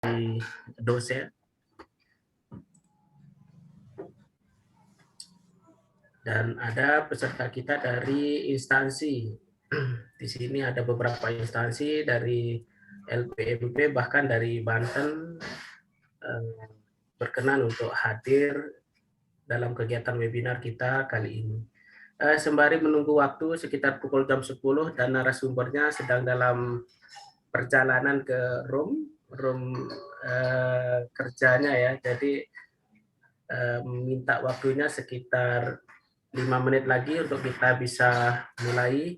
dari dosen. Dan ada peserta kita dari instansi. Di sini ada beberapa instansi dari LPMP, bahkan dari Banten, berkenan untuk hadir dalam kegiatan webinar kita kali ini. Sembari menunggu waktu sekitar pukul jam 10 dan narasumbernya sedang dalam perjalanan ke room kerjanya ya. Jadi minta waktunya sekitar 5 menit lagi untuk kita bisa mulai.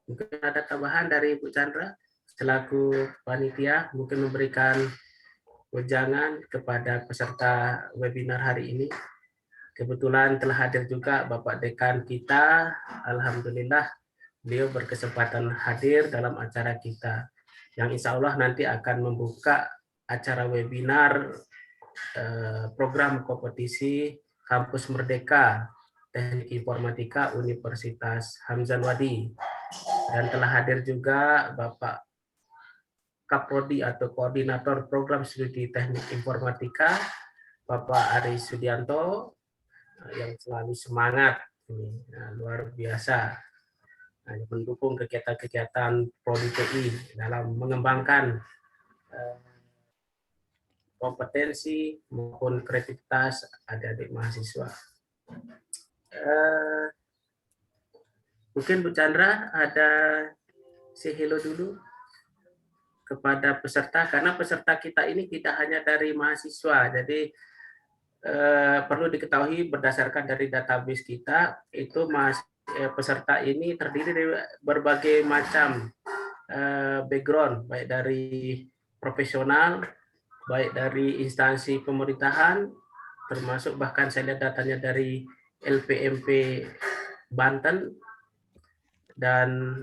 Mungkin ada tambahan dari Bu Chandra selaku panitia, mungkin memberikan wejangan kepada peserta webinar hari ini. Kebetulan telah hadir juga Bapak Dekan kita, alhamdulillah beliau berkesempatan hadir dalam acara kita, yang insya Allah nanti akan membuka acara webinar program kompetisi Kampus Merdeka Teknik Informatika Universitas Hamzah Wadi. Dan telah hadir juga Bapak Kaprodi atau Koordinator Program Studi Teknik Informatika, Bapak Ari Sudianto, yang selalu semangat, luar biasa, mendukung kegiatan-kegiatan Prodi TI dalam mengembangkan kompetensi maupun kreativitas adik-adik mahasiswa. Mungkin Bu Chandra ada say hello dulu kepada peserta, karena peserta kita ini tidak hanya dari mahasiswa, jadi perlu diketahui berdasarkan dari database kita, itu peserta ini terdiri dari berbagai macam background, baik dari profesional, baik dari instansi pemerintahan, termasuk bahkan saya lihat datanya dari LPMP Banten, dan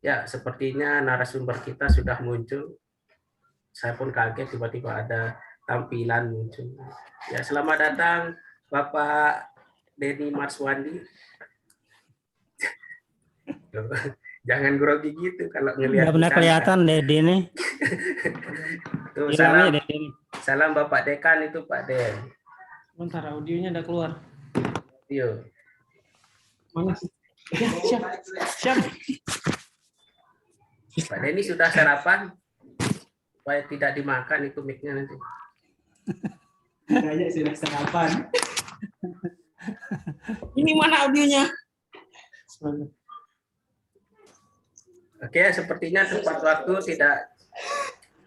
ya sepertinya narasumber kita sudah muncul. Saya pun kaget tiba-tiba ada tampilan muncul. Ya, selamat datang Bapak Denny Marswandi. Jangan grogi gitu kalau ngelihat. Nggak benar kelihatan Dedi ini. Tuh, salam Bapak Dekan itu Pak Den. Bentar, audionya udah keluar. Iya. Mana sih? Ya, siap. Pak Denny sudah sarapan? Supaya tidak dimakan itu mic-nya nanti. Kayaknya sudah sarapan. Ini mana audionya? Oke, sepertinya tepat waktu tidak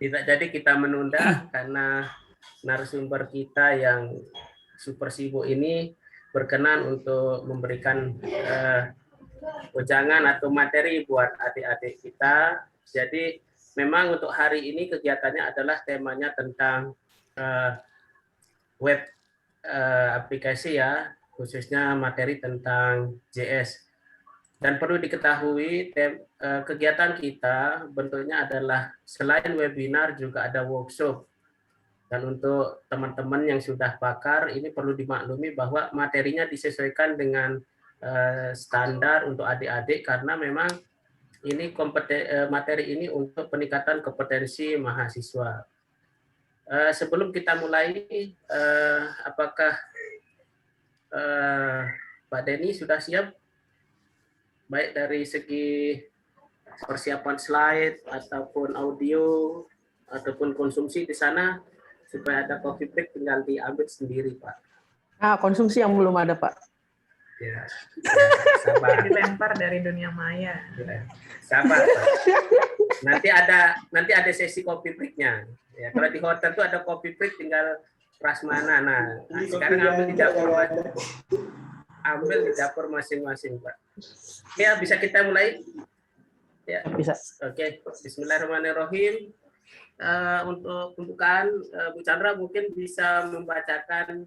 jadi kita menunda karena narasumber kita yang super sibuk ini berkenan untuk memberikan wejangan atau materi buat adik-adik kita. Jadi memang untuk hari ini kegiatannya adalah temanya tentang web aplikasi ya, khususnya materi tentang JS. Dan perlu diketahui kegiatan kita bentuknya adalah selain webinar juga ada workshop. Dan untuk teman-teman yang sudah pakar ini perlu dimaklumi bahwa materinya disesuaikan dengan standar untuk adik-adik, karena memang ini materi ini untuk peningkatan kompetensi mahasiswa. Sebelum kita mulai, apakah Pak Denny sudah siap? Baik dari segi persiapan slide, ataupun audio, ataupun konsumsi di sana, supaya ada coffee break tinggal diambil sendiri, Pak. Konsumsi yang belum ada, Pak. Ya, sabar. Dilempar dari dunia maya. Ya, sabar, Pak. Nanti ada sesi coffee break-nya. Ya, kalau di hotel tuh ada coffee break, tinggal prasmanan. Nah, sekarang ambil di dapur, Pak. Ambil di dapur masing-masing, Pak. Ya, bisa kita mulai? Ya. Bisa. Oke, bismillahirrahmanirrahim. Untuk pembukaan, Bu Chandra mungkin bisa membacakan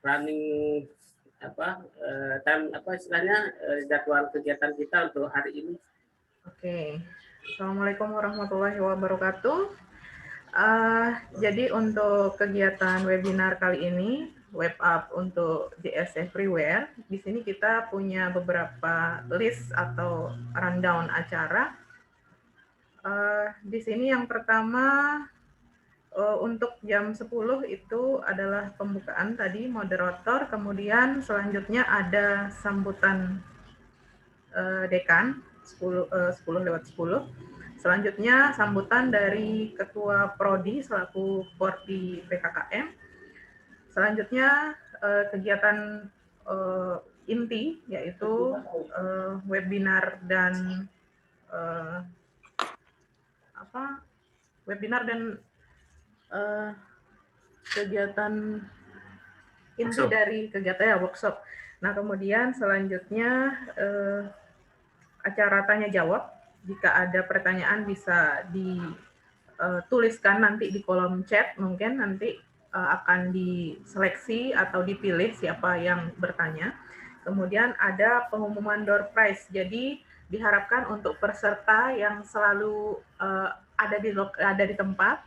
running istilahnya jadwal kegiatan kita untuk hari ini. Oke. Assalamualaikum warahmatullahi wabarakatuh. Jadi untuk kegiatan webinar kali ini web app untuk JS Everywhere. Di sini kita punya beberapa list atau rundown acara. Di sini yang pertama untuk jam 10 itu adalah pembukaan tadi, moderator, kemudian selanjutnya ada sambutan dekan 10:10. Selanjutnya sambutan dari Ketua Prodi selaku Porti PKKM. Selanjutnya kegiatan inti yaitu webinar dan kegiatan inti dari kegiatan workshop. Nah, kemudian selanjutnya acara tanya jawab. Jika ada pertanyaan bisa dituliskan nanti di kolom chat, mungkin nanti akan diseleksi atau dipilih siapa yang bertanya. Kemudian ada pengumuman door prize. Jadi diharapkan untuk peserta yang selalu ada di tempat.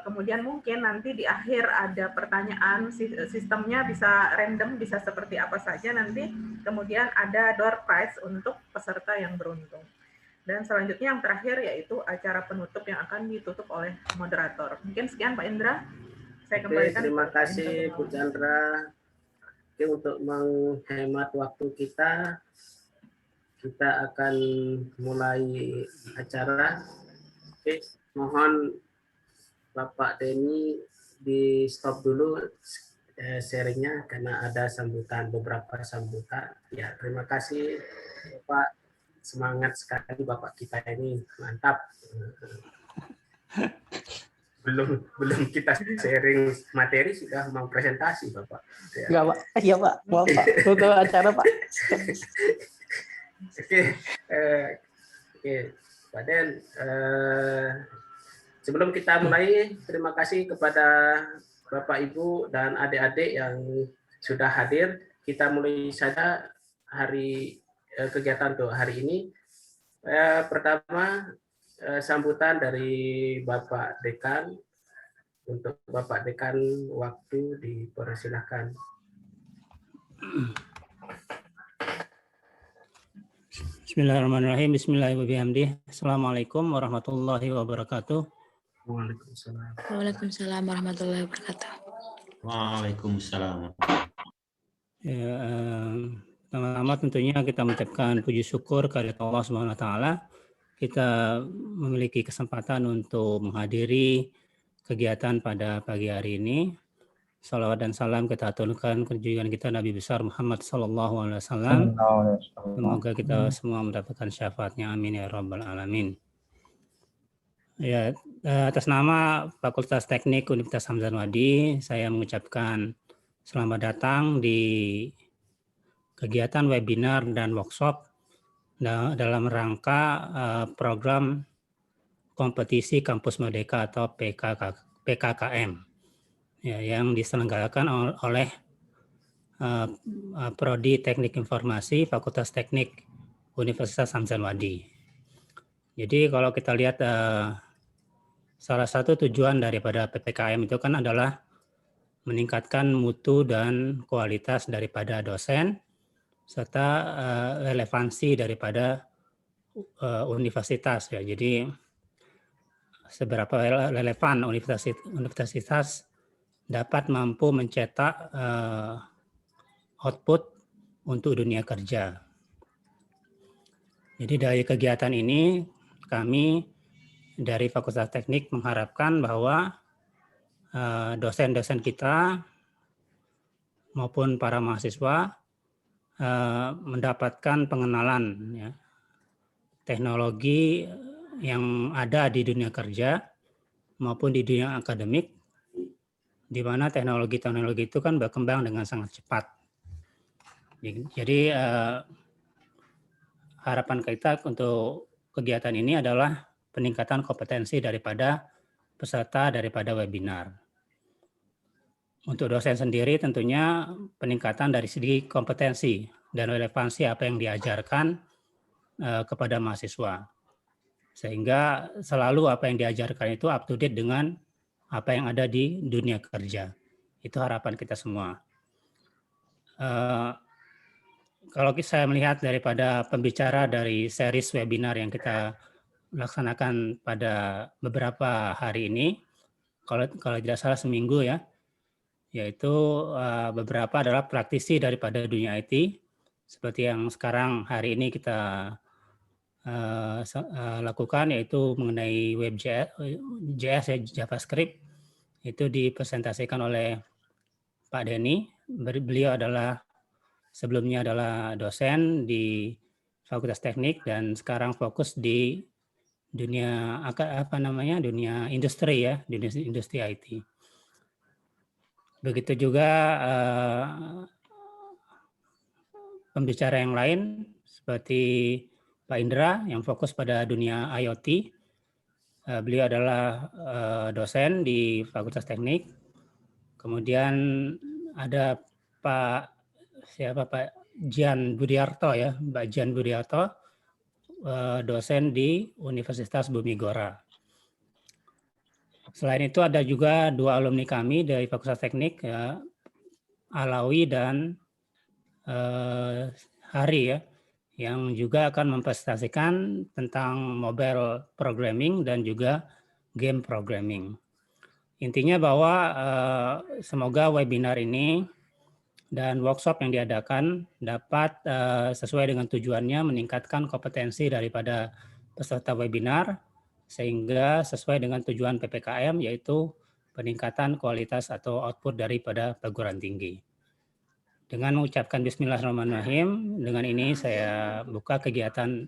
Kemudian mungkin nanti di akhir ada pertanyaan, sistemnya bisa random, bisa seperti apa saja nanti. Kemudian ada door prize untuk peserta yang beruntung. Dan selanjutnya yang terakhir yaitu acara penutup yang akan ditutup oleh moderator. Mungkin sekian Pak Indra. Saya kembalikan. Terima kasih Bu Chandra. Oke, untuk menghemat waktu kita akan mulai acara. Oke, mohon Bapak Denny di stop dulu sharingnya karena ada beberapa sambutan. Ya, terima kasih Bapak, semangat sekali Bapak kita ini, mantap. Belum kita sharing materi sudah mau presentasi Bapak. Ya. Enggak, Pak. Iya, Pak. Mau, Pak. Tutup acara, Pak. Oke, Pak Den. Sebelum kita mulai, terima kasih kepada Bapak, Ibu, dan adik-adik yang sudah hadir. Kita mulai saja kegiatan untuk hari ini. Pertama, sambutan dari Bapak Dekan. Untuk Bapak Dekan, waktu dipersilahkan. Bismillahirrahmanirrahim. Bismillahirrahmanirrahim. Assalamualaikum warahmatullahi wabarakatuh. Waalaikumsalam. Waalaikumsalam warahmatullahi wabarakatuh. Waalaikumsalam. Ya, pertama-tama tentunya kita mengucapkan puji syukur kepada Allah Subhanahu wa taala. Kita memiliki kesempatan untuk menghadiri kegiatan pada pagi hari ini. Salawat dan salam kita aturkan kejujuran kita Nabi besar Muhammad sallallahu alaihi wasallam. Semoga kita semua mendapatkan syafaatnya, amin ya rabbal alamin. Ya, atas nama Fakultas Teknik Universitas Hamzanwadi, saya mengucapkan selamat datang di kegiatan webinar dan workshop dalam rangka program kompetisi Kampus Merdeka atau PKKM ya, yang diselenggarakan oleh Prodi Teknik Informasi Fakultas Teknik Universitas Hamzanwadi. Jadi kalau kita lihat salah satu tujuan daripada PPKM itu kan adalah meningkatkan mutu dan kualitas daripada dosen serta relevansi daripada universitas ya. Jadi seberapa relevan universitas dapat mampu mencetak output untuk dunia kerja. Jadi dari kegiatan ini kami dari Fakultas Teknik mengharapkan bahwa dosen-dosen kita maupun para mahasiswa mendapatkan pengenalan ya, teknologi yang ada di dunia kerja maupun di dunia akademik, di mana teknologi-teknologi itu kan berkembang dengan sangat cepat. Jadi harapan kita untuk kegiatan ini adalah peningkatan kompetensi daripada peserta daripada webinar. Untuk dosen sendiri tentunya peningkatan dari segi kompetensi dan relevansi apa yang diajarkan kepada mahasiswa. Sehingga selalu apa yang diajarkan itu up to date dengan apa yang ada di dunia kerja. Itu harapan kita semua. Kalau saya melihat daripada pembicara dari series webinar yang kita laksanakan pada beberapa hari ini, kalau tidak salah seminggu ya, yaitu beberapa adalah praktisi daripada dunia IT, seperti yang sekarang hari ini kita lakukan, yaitu mengenai WebJS, JavaScript. Itu dipresentasikan oleh Pak Denny. Beliau sebelumnya adalah dosen di Fakultas Teknik dan sekarang fokus di dunia dunia industri ya, dunia industri IT. Begitu juga pembicara yang lain seperti Pak Indra yang fokus pada dunia IoT. Beliau adalah dosen di Fakultas Teknik. Kemudian ada Pak Jian Budiarto ya, Mbak Jian Budiarto, dosen di Universitas Bumi Gora. Selain itu ada juga 2 alumni kami dari Fakultas Teknik, ya, Alawi dan Hari ya, yang juga akan mempresentasikan tentang mobile programming dan juga game programming. Intinya bahwa semoga webinar ini dan workshop yang diadakan dapat sesuai dengan tujuannya meningkatkan kompetensi daripada peserta webinar sehingga sesuai dengan tujuan PPKM, yaitu peningkatan kualitas atau output daripada perguruan tinggi. Dengan mengucapkan Bismillahirrahmanirrahim, dengan ini saya buka kegiatan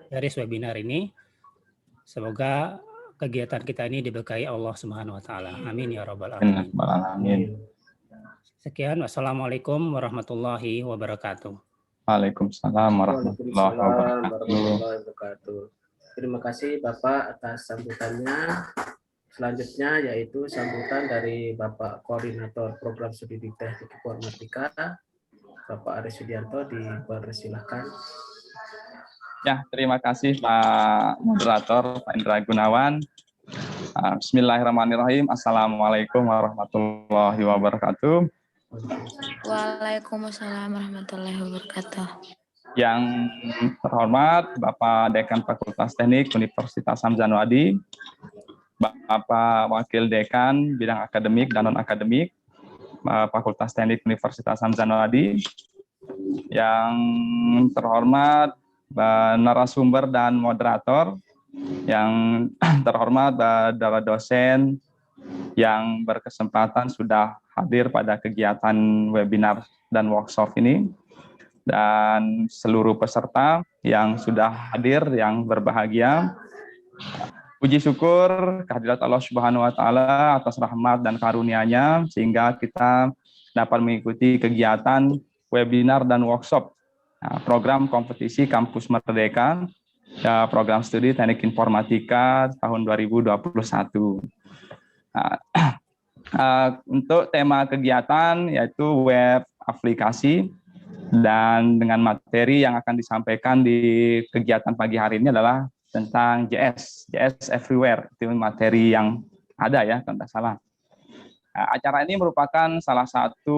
dari webinar ini. Semoga kegiatan kita ini diberkahi Allah Subhanahu wa taala. Amin ya rabbal alamin. Amin. Sekian, wassalamualaikum warahmatullahi wabarakatuh. Waalaikumsalam warahmatullahi wabarakatuh. Terima kasih Bapak atas sambutannya. Selanjutnya yaitu sambutan dari Bapak Koordinator Program Studi Teknik Informatika, Bapak Aris Sudianto, dipersilahkan. Ya, terima kasih Pak Moderator, Pak Indra Gunawan. Bismillahirrahmanirrahim. Assalamualaikum warahmatullahi wabarakatuh. Waalaikumsalam warahmatullahi wabarakatuh. Yang terhormat Bapak Dekan Fakultas Teknik Universitas Hamzanwadi, Bapak Wakil Dekan Bidang Akademik dan Non-Akademik Fakultas Teknik Universitas Hamzanwadi, yang terhormat narasumber dan moderator, yang terhormat para dosen yang berkesempatan sudah hadir pada kegiatan webinar dan workshop ini, dan seluruh peserta yang sudah hadir yang berbahagia. Puji syukur kehadirat Allah Subhanahu wa taala atas rahmat dan karunia-Nya sehingga kita dapat mengikuti kegiatan webinar dan workshop program kompetisi Kampus Merdeka, program studi Teknik Informatika tahun 2021. Untuk tema kegiatan yaitu web aplikasi, dan dengan materi yang akan disampaikan di kegiatan pagi hari ini adalah tentang JS Everywhere. Itu materi yang ada ya, kalau tidak salah. Acara ini merupakan salah satu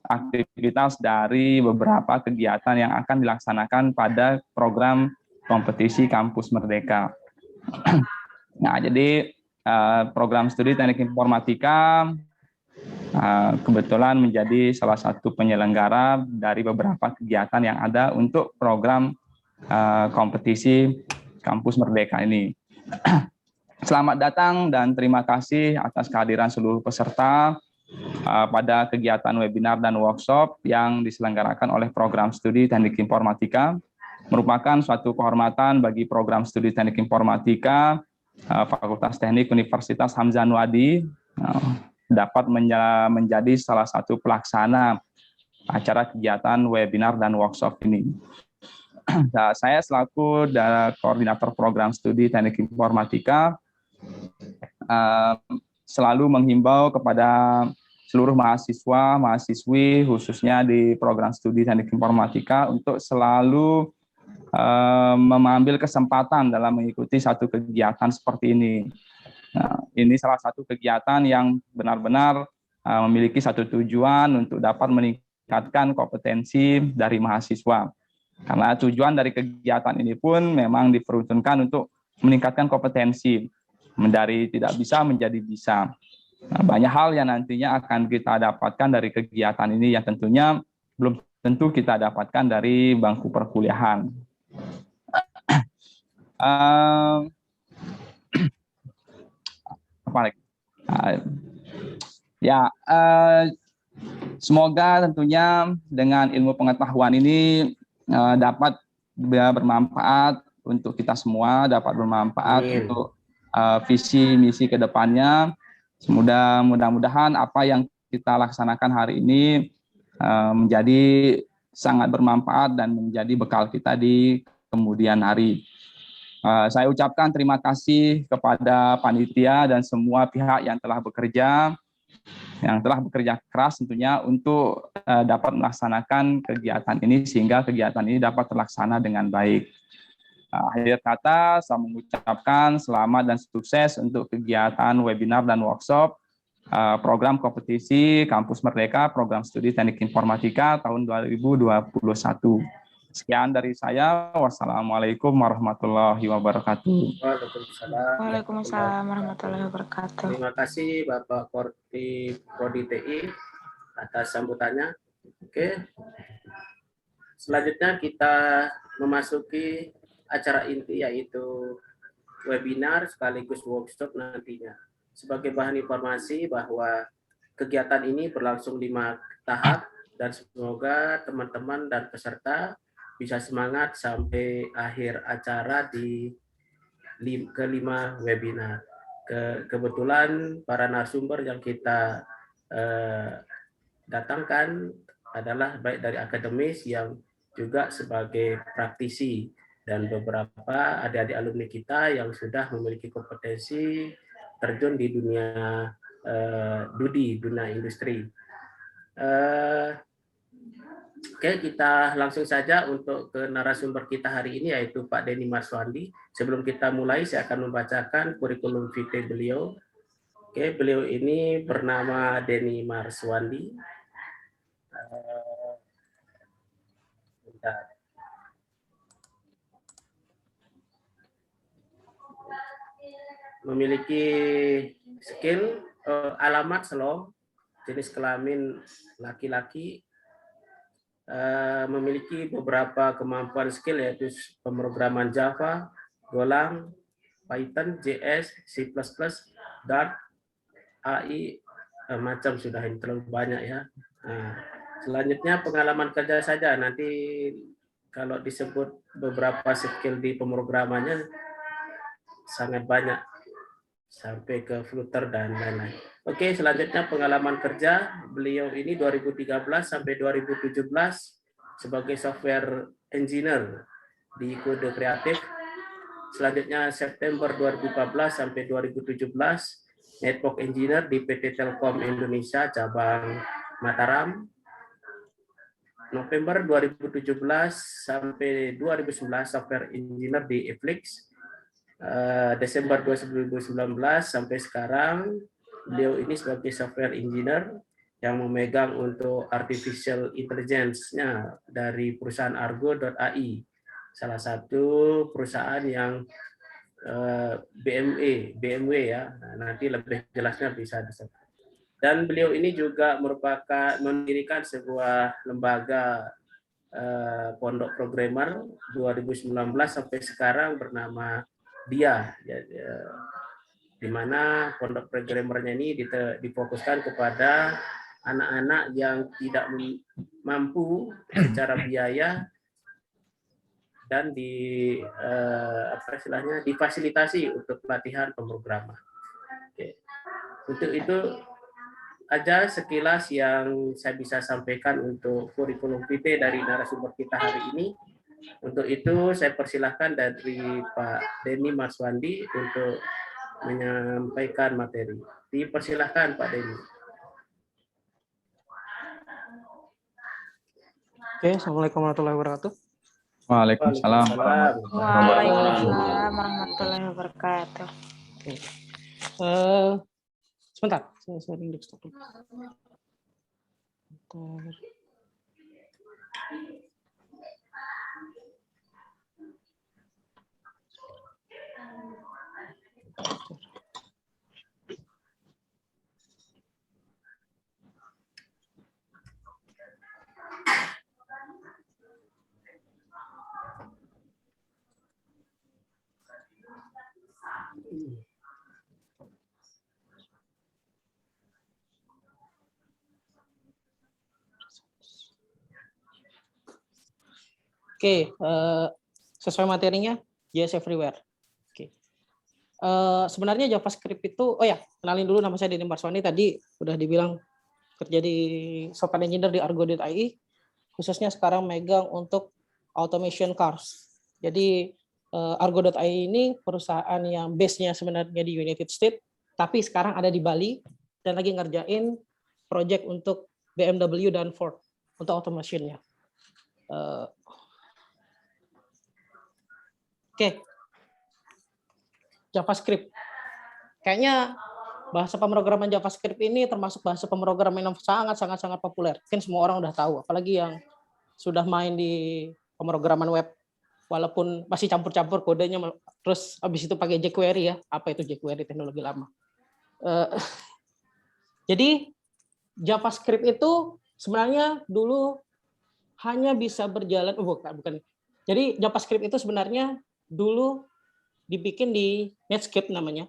aktivitas dari beberapa kegiatan yang akan dilaksanakan pada program kompetisi Kampus Merdeka. Nah, jadi program studi Teknik Informatika kebetulan menjadi salah satu penyelenggara dari beberapa kegiatan yang ada untuk program kompetisi Kampus Merdeka ini. Selamat datang dan terima kasih atas kehadiran seluruh peserta pada kegiatan webinar dan workshop yang diselenggarakan oleh program studi Teknik Informatika. Merupakan suatu kehormatan bagi program studi Teknik Informatika Fakultas Teknik Universitas Hamzanwadi dapat menjadi salah satu pelaksana acara kegiatan webinar dan workshop ini. Nah, saya selaku koordinator program studi Teknik Informatika selalu menghimbau kepada seluruh mahasiswa, mahasiswi khususnya di program studi Teknik Informatika untuk selalu mengambil kesempatan dalam mengikuti satu kegiatan seperti ini. Nah, ini salah satu kegiatan yang benar-benar memiliki satu tujuan untuk dapat meningkatkan kompetensi dari mahasiswa. Karena tujuan dari kegiatan ini pun memang diperuntukkan untuk meningkatkan kompetensi dari tidak bisa menjadi bisa. Nah, banyak hal yang nantinya akan kita dapatkan dari kegiatan ini yang tentunya belum tentu kita dapatkan dari bangku perkuliahan. Semoga tentunya dengan ilmu pengetahuan ini dapat bermanfaat untuk kita semua, dapat bermanfaat untuk visi misi ke depannya. Mudah-mudahan apa yang kita laksanakan hari ini menjadi sangat bermanfaat dan menjadi bekal kita di kemudian hari. Saya ucapkan terima kasih kepada panitia dan semua pihak yang telah bekerja keras tentunya untuk dapat melaksanakan kegiatan ini sehingga kegiatan ini dapat terlaksana dengan baik. Akhir kata, saya mengucapkan selamat dan sukses untuk kegiatan webinar dan workshop program kompetisi Kampus Merdeka, program studi Teknik Informatika tahun 2021. Sekian dari saya. Wassalamualaikum warahmatullahi wabarakatuh. Waalaikumsalam warahmatullahi wabarakatuh. Terima kasih Bapak Prodi TI atas sambutannya. Oke. Selanjutnya kita memasuki acara inti yaitu webinar sekaligus workshop nantinya. Sebagai bahan informasi bahwa kegiatan ini berlangsung 5 tahap dan semoga teman-teman dan peserta bisa semangat sampai akhir acara di kelima webinar. Kebetulan para narasumber yang kita datangkan adalah baik dari akademis yang juga sebagai praktisi dan beberapa adik-adik alumni kita yang sudah memiliki kompetensi terjun di dunia dunia industri. Oke, kita langsung saja untuk ke narasumber kita hari ini yaitu Pak Denny Marswandi. Sebelum kita mulai, saya akan membacakan kurikulum vitae beliau. Oke, beliau ini bernama Denny Marswandi. Bentar. Memiliki skill alamat Selo, jenis kelamin laki-laki, memiliki beberapa kemampuan skill yaitu pemrograman Java, Golang, Python, JS, C++, Dart, AI, macam sudah ini terlalu banyak ya. Nah, selanjutnya pengalaman kerja saja, nanti kalau disebut beberapa skill di pemrogramannya sangat banyak sampai ke Flutter dan lain-lain. Oke, selanjutnya pengalaman kerja beliau ini 2013 sampai 2017 sebagai software engineer di Kode Kreatif. Selanjutnya September 2014 sampai 2017 network engineer di PT Telkom Indonesia cabang Mataram. November 2017 sampai 2019 software engineer di Eflix. Desember 2019 sampai sekarang beliau ini sebagai software engineer yang memegang untuk artificial intelligence-nya dari perusahaan Argo.ai, salah satu perusahaan yang BMW ya. Nah, nanti lebih jelasnya bisa disebut. Dan beliau ini juga merupakan mendirikan sebuah lembaga pondok programmer 2019 sampai sekarang bernama Dia, di mana pondok programmernya ini difokuskan kepada anak-anak yang tidak mampu secara biaya dan difasilitasi untuk pelatihan pemrograman. Oke. Untuk itu aja sekilas yang saya bisa sampaikan untuk kurikulum vitae dari narasumber kita hari ini. Untuk itu saya persilahkan dari Pak Denny Marswandi untuk menyampaikan materi. Dipersilahkan Pak Denny. Oke, Assalamualaikum warahmatullahi wabarakatuh. Waalaikumsalam. Waalaikumsalam warahmatullahi wabarakatuh. Sebentar, saya sharing desktop dulu. Bentar. Oke, sesuai materinya, JS Everywhere. Oke. Sebenarnya JavaScript itu, oh ya, kenalin dulu, nama saya Denny Marswani, tadi udah dibilang kerja di software engineer di Argo.ai, khususnya sekarang megang untuk automation cars. Jadi Argo.ai ini perusahaan yang base-nya sebenarnya di United States, tapi sekarang ada di Bali dan lagi ngerjain project untuk BMW dan Ford untuk automation-nya. Oke. JavaScript. Kayaknya bahasa pemrograman JavaScript ini termasuk bahasa pemrograman yang sangat populer. Mungkin semua orang udah tahu, apalagi yang sudah main di pemrograman web, walaupun masih campur-campur kodenya, terus habis itu pakai jQuery ya. Apa itu jQuery, teknologi lama. Jadi JavaScript itu sebenarnya dulu hanya bisa berjalan, bukan. Jadi JavaScript itu sebenarnya dulu dibikin di Netscape namanya,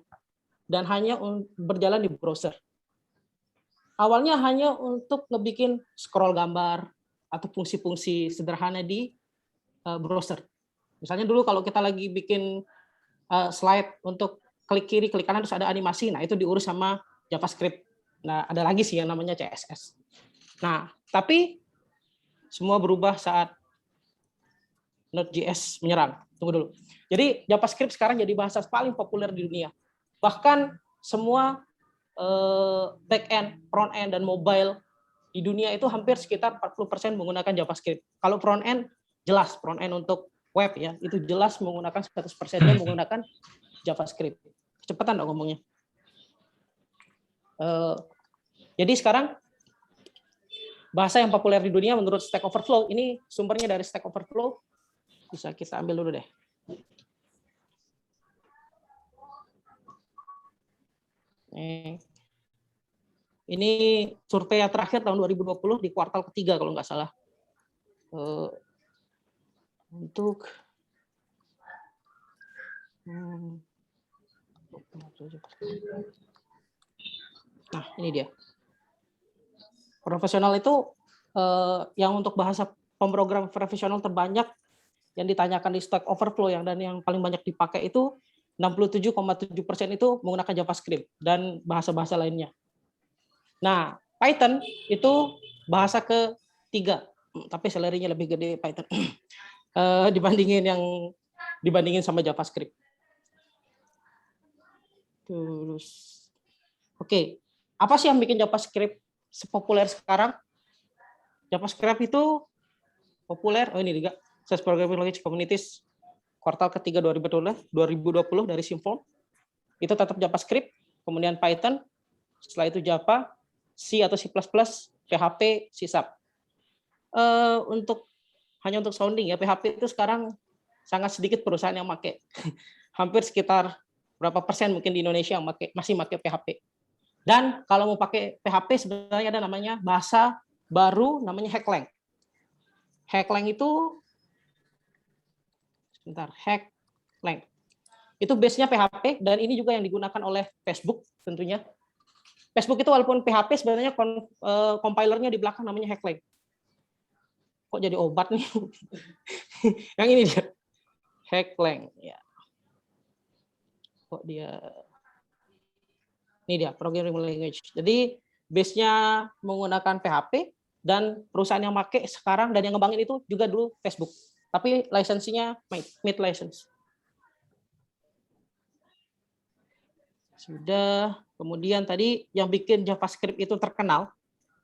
dan hanya berjalan di browser. Awalnya hanya untuk ngebikin scroll gambar atau fungsi-fungsi sederhana di browser. Misalnya dulu kalau kita lagi bikin slide untuk klik kiri, klik kanan, terus ada animasi, nah itu diurus sama JavaScript. Nah, ada lagi sih yang namanya CSS. Nah, tapi semua berubah saat Node.js menyerang. Tunggu dulu. Jadi JavaScript sekarang jadi bahasa paling populer di dunia. Bahkan semua back-end, front-end, dan mobile di dunia itu hampir sekitar 40% menggunakan JavaScript. Kalau front-end, jelas. Front-end untuk web ya, itu jelas menggunakan 100%-nya menggunakan JavaScript. Kecepatan dong ngomongnya. Jadi sekarang bahasa yang populer di dunia menurut Stack Overflow, ini sumbernya dari Stack Overflow, bisa kita ambil dulu deh. Ini survei yang terakhir tahun 2020 di kuartal ketiga kalau nggak salah. Untuk nah ini dia. Profesional itu yang untuk bahasa pemrogram profesional terbanyak yang ditanyakan di Stack Overflow dan yang paling banyak dipakai itu 67,7% itu menggunakan JavaScript dan bahasa-bahasa lainnya. Nah, Python itu bahasa ketiga, tapi salary-nya lebih gede Python dibandingin sama JavaScript. Terus, oke, apa sih yang bikin JavaScript sepopuler sekarang? JavaScript itu populer, ini juga SAS Programming Language Communities kuartal ketiga 2020 dari Symfony, itu tetap JavaScript, kemudian Python, setelah itu Java, C atau C++, PHP, C#. Hanya untuk sounding ya, PHP itu sekarang sangat sedikit perusahaan yang pakai. Hampir sekitar berapa persen mungkin di Indonesia yang masih pakai PHP. Dan kalau mau pakai PHP sebenarnya ada namanya bahasa baru namanya Hacklang. Hacklang itu Hacklang. Itu base-nya PHP dan ini juga yang digunakan oleh Facebook tentunya. Facebook itu walaupun PHP sebenarnya compilernya di belakang namanya Hacklang. Kok jadi obat nih? Yang ini dia. Hacklang ya. Kok dia ini dia programming language. Jadi base-nya menggunakan PHP dan perusahaan yang pakai sekarang dan yang ngembangin itu juga dulu Facebook. Tapi lisensinya mid license. Sudah, kemudian tadi yang bikin JavaScript itu terkenal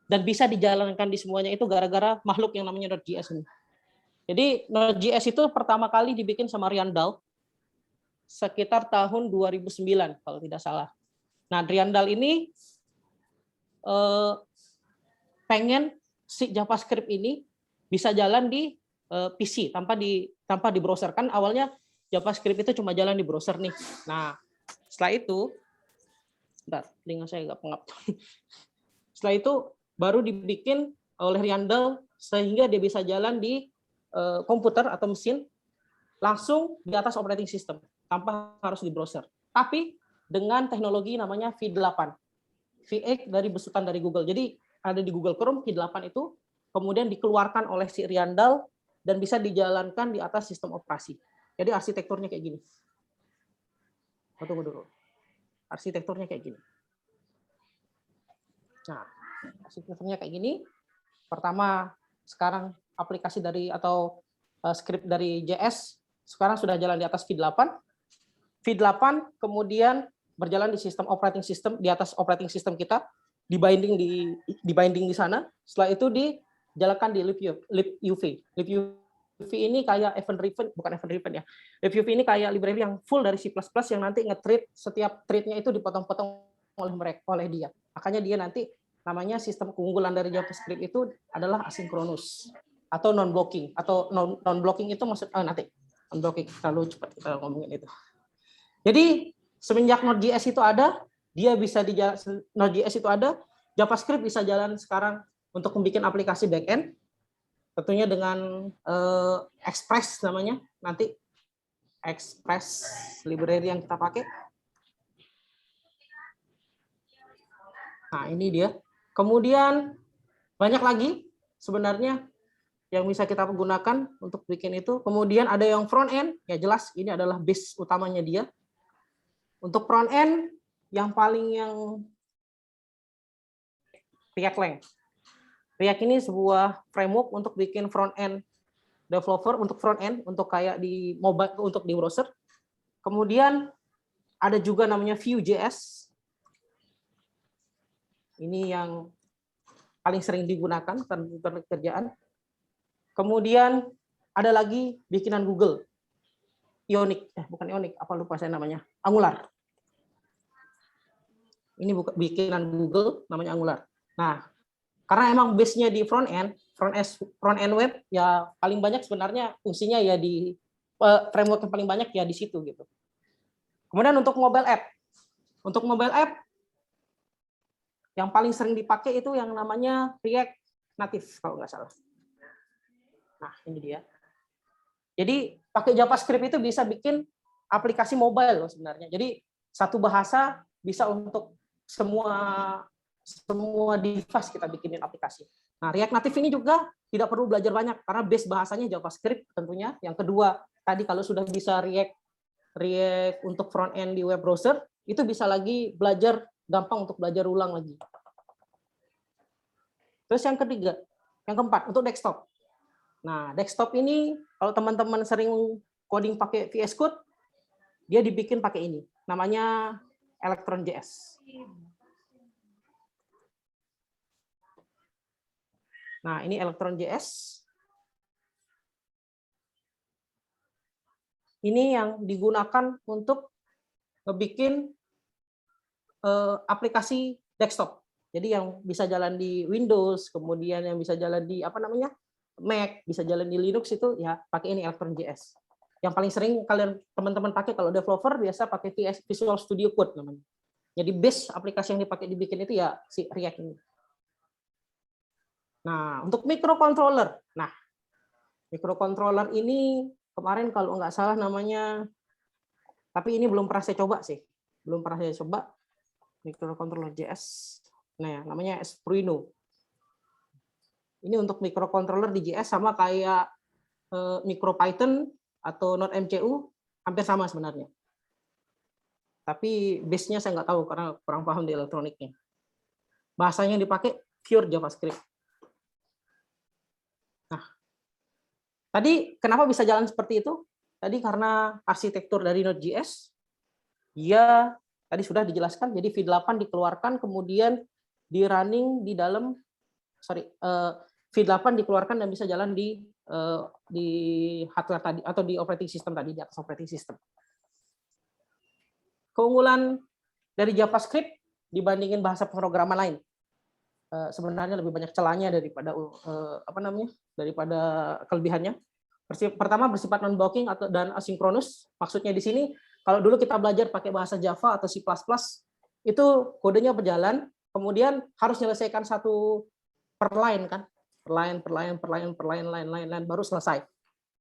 dan bisa dijalankan di semuanya itu gara-gara makhluk yang namanya Node.js ini. Jadi Node.js itu pertama kali dibikin sama Rian Dahl sekitar tahun 2009 kalau tidak salah. Nah, Rian Dahl ini pengen si JavaScript ini bisa jalan di PC tanpa di browser. Kan awalnya JavaScript itu cuma jalan di browser nih. Nah, setelah itu, telinga saya nggak pengap. Setelah itu baru dibikin oleh Riandel sehingga dia bisa jalan di komputer atau mesin langsung di atas operating system tanpa harus di browser. Tapi dengan teknologi namanya V8. V8 dari besutan dari Google. Jadi ada di Google Chrome V8 itu kemudian dikeluarkan oleh si Riandel dan bisa dijalankan di atas sistem operasi. Jadi arsitekturnya kayak gini. Tunggu dulu. Arsitekturnya kayak gini. Nah, arsitekturnya kayak gini. Pertama, sekarang aplikasi dari atau script dari JS sekarang sudah jalan di atas V8. V8 kemudian berjalan di sistem operating system, di atas operating system kita, dibinding di sana. Setelah itu dijalankan di libuv. Libuv ini kayak bukan event driven ya. Libuv ini kayak library yang full dari C++ yang nanti nge-treat setiap treatnya itu dipotong-potong oleh dia. Makanya dia nanti namanya sistem keunggulan dari JavaScript itu adalah asinkronus atau non-blocking. Atau non-blocking itu maksud nanti non-blocking terlalu cepat kita ngomongin itu. Jadi semenjak Node.js itu ada, Node.js itu ada, JavaScript bisa jalan sekarang untuk membuat aplikasi backend, tentunya dengan Express namanya, nanti Express library yang kita pakai. Nah ini dia. Kemudian banyak lagi sebenarnya yang bisa kita gunakan untuk bikin itu. Kemudian ada yang front end, ya jelas ini adalah base utamanya dia. Untuk front end yang React Lang. React ini sebuah framework untuk bikin front end developer untuk front end untuk kayak di mobile untuk di browser. Kemudian ada juga namanya Vue.js. Ini yang paling sering digunakan untuk kerjaan. Kemudian ada lagi bikinan Google. Ionic, bukan Ionic, apa lupa saya namanya, Angular. Ini bikinan Google, namanya Angular. Nah, karena emang base-nya di front end web, ya paling banyak sebenarnya fungsinya ya di framework yang paling banyak ya di situ gitu. Kemudian untuk mobile app, yang paling sering dipakai itu yang namanya React Native kalau nggak salah. Nah, ini dia. Jadi pakai JavaScript itu bisa bikin aplikasi mobile loh sebenarnya. Jadi satu bahasa bisa untuk semua device kita bikinin aplikasi. Nah, React Native ini juga tidak perlu belajar banyak karena base bahasanya JavaScript tentunya. Yang kedua, tadi kalau sudah bisa React untuk front end di web browser, itu bisa lagi belajar gampang untuk belajar ulang lagi. Terus yang keempat untuk desktop. Nah, desktop ini kalau teman-teman sering coding pakai VS Code, dia dibikin pakai ini. Namanya Electron.js. Nah, ini Electron.js. Ini yang digunakan untuk bikin aplikasi desktop. Jadi yang bisa jalan di Windows, kemudian yang bisa jalan di Mac, bisa jalan di Linux itu ya pakai ini Electron.js. Yang paling sering kalian teman-teman pakai kalau developer biasa pakai Visual Studio Code namanya. Jadi base aplikasi yang dibikin itu ya si React ini. Nah, untuk microcontroller. Nah, microcontroller ini kemarin kalau nggak salah namanya, tapi ini belum pernah saya coba sih. Belum pernah saya coba microcontroller JS. Nah, namanya Espruino. Ini untuk microcontroller di JS sama kayak MicroPython atau NodeMCU, hampir sama sebenarnya. Tapi base-nya saya nggak tahu karena kurang paham di elektroniknya. Bahasanya yang dipakai pure JavaScript. Nah, tadi kenapa bisa jalan seperti itu? Tadi karena arsitektur dari Node.js, ya tadi sudah dijelaskan. Jadi V8 dikeluarkan, kemudian di running di dalam, V8 dikeluarkan dan bisa jalan di hardware tadi atau di operating system tadi, di atas operating system. Keunggulan dari JavaScript dibandingin bahasa pemrograman lain. sebenarnya lebih banyak celahnya daripada daripada kelebihannya. Pertama bersifat non-blocking dan asinkronus. Maksudnya di sini kalau dulu kita belajar pakai bahasa Java atau C++, itu kodenya berjalan, kemudian harus menyelesaikan satu per line kan, per line baru selesai.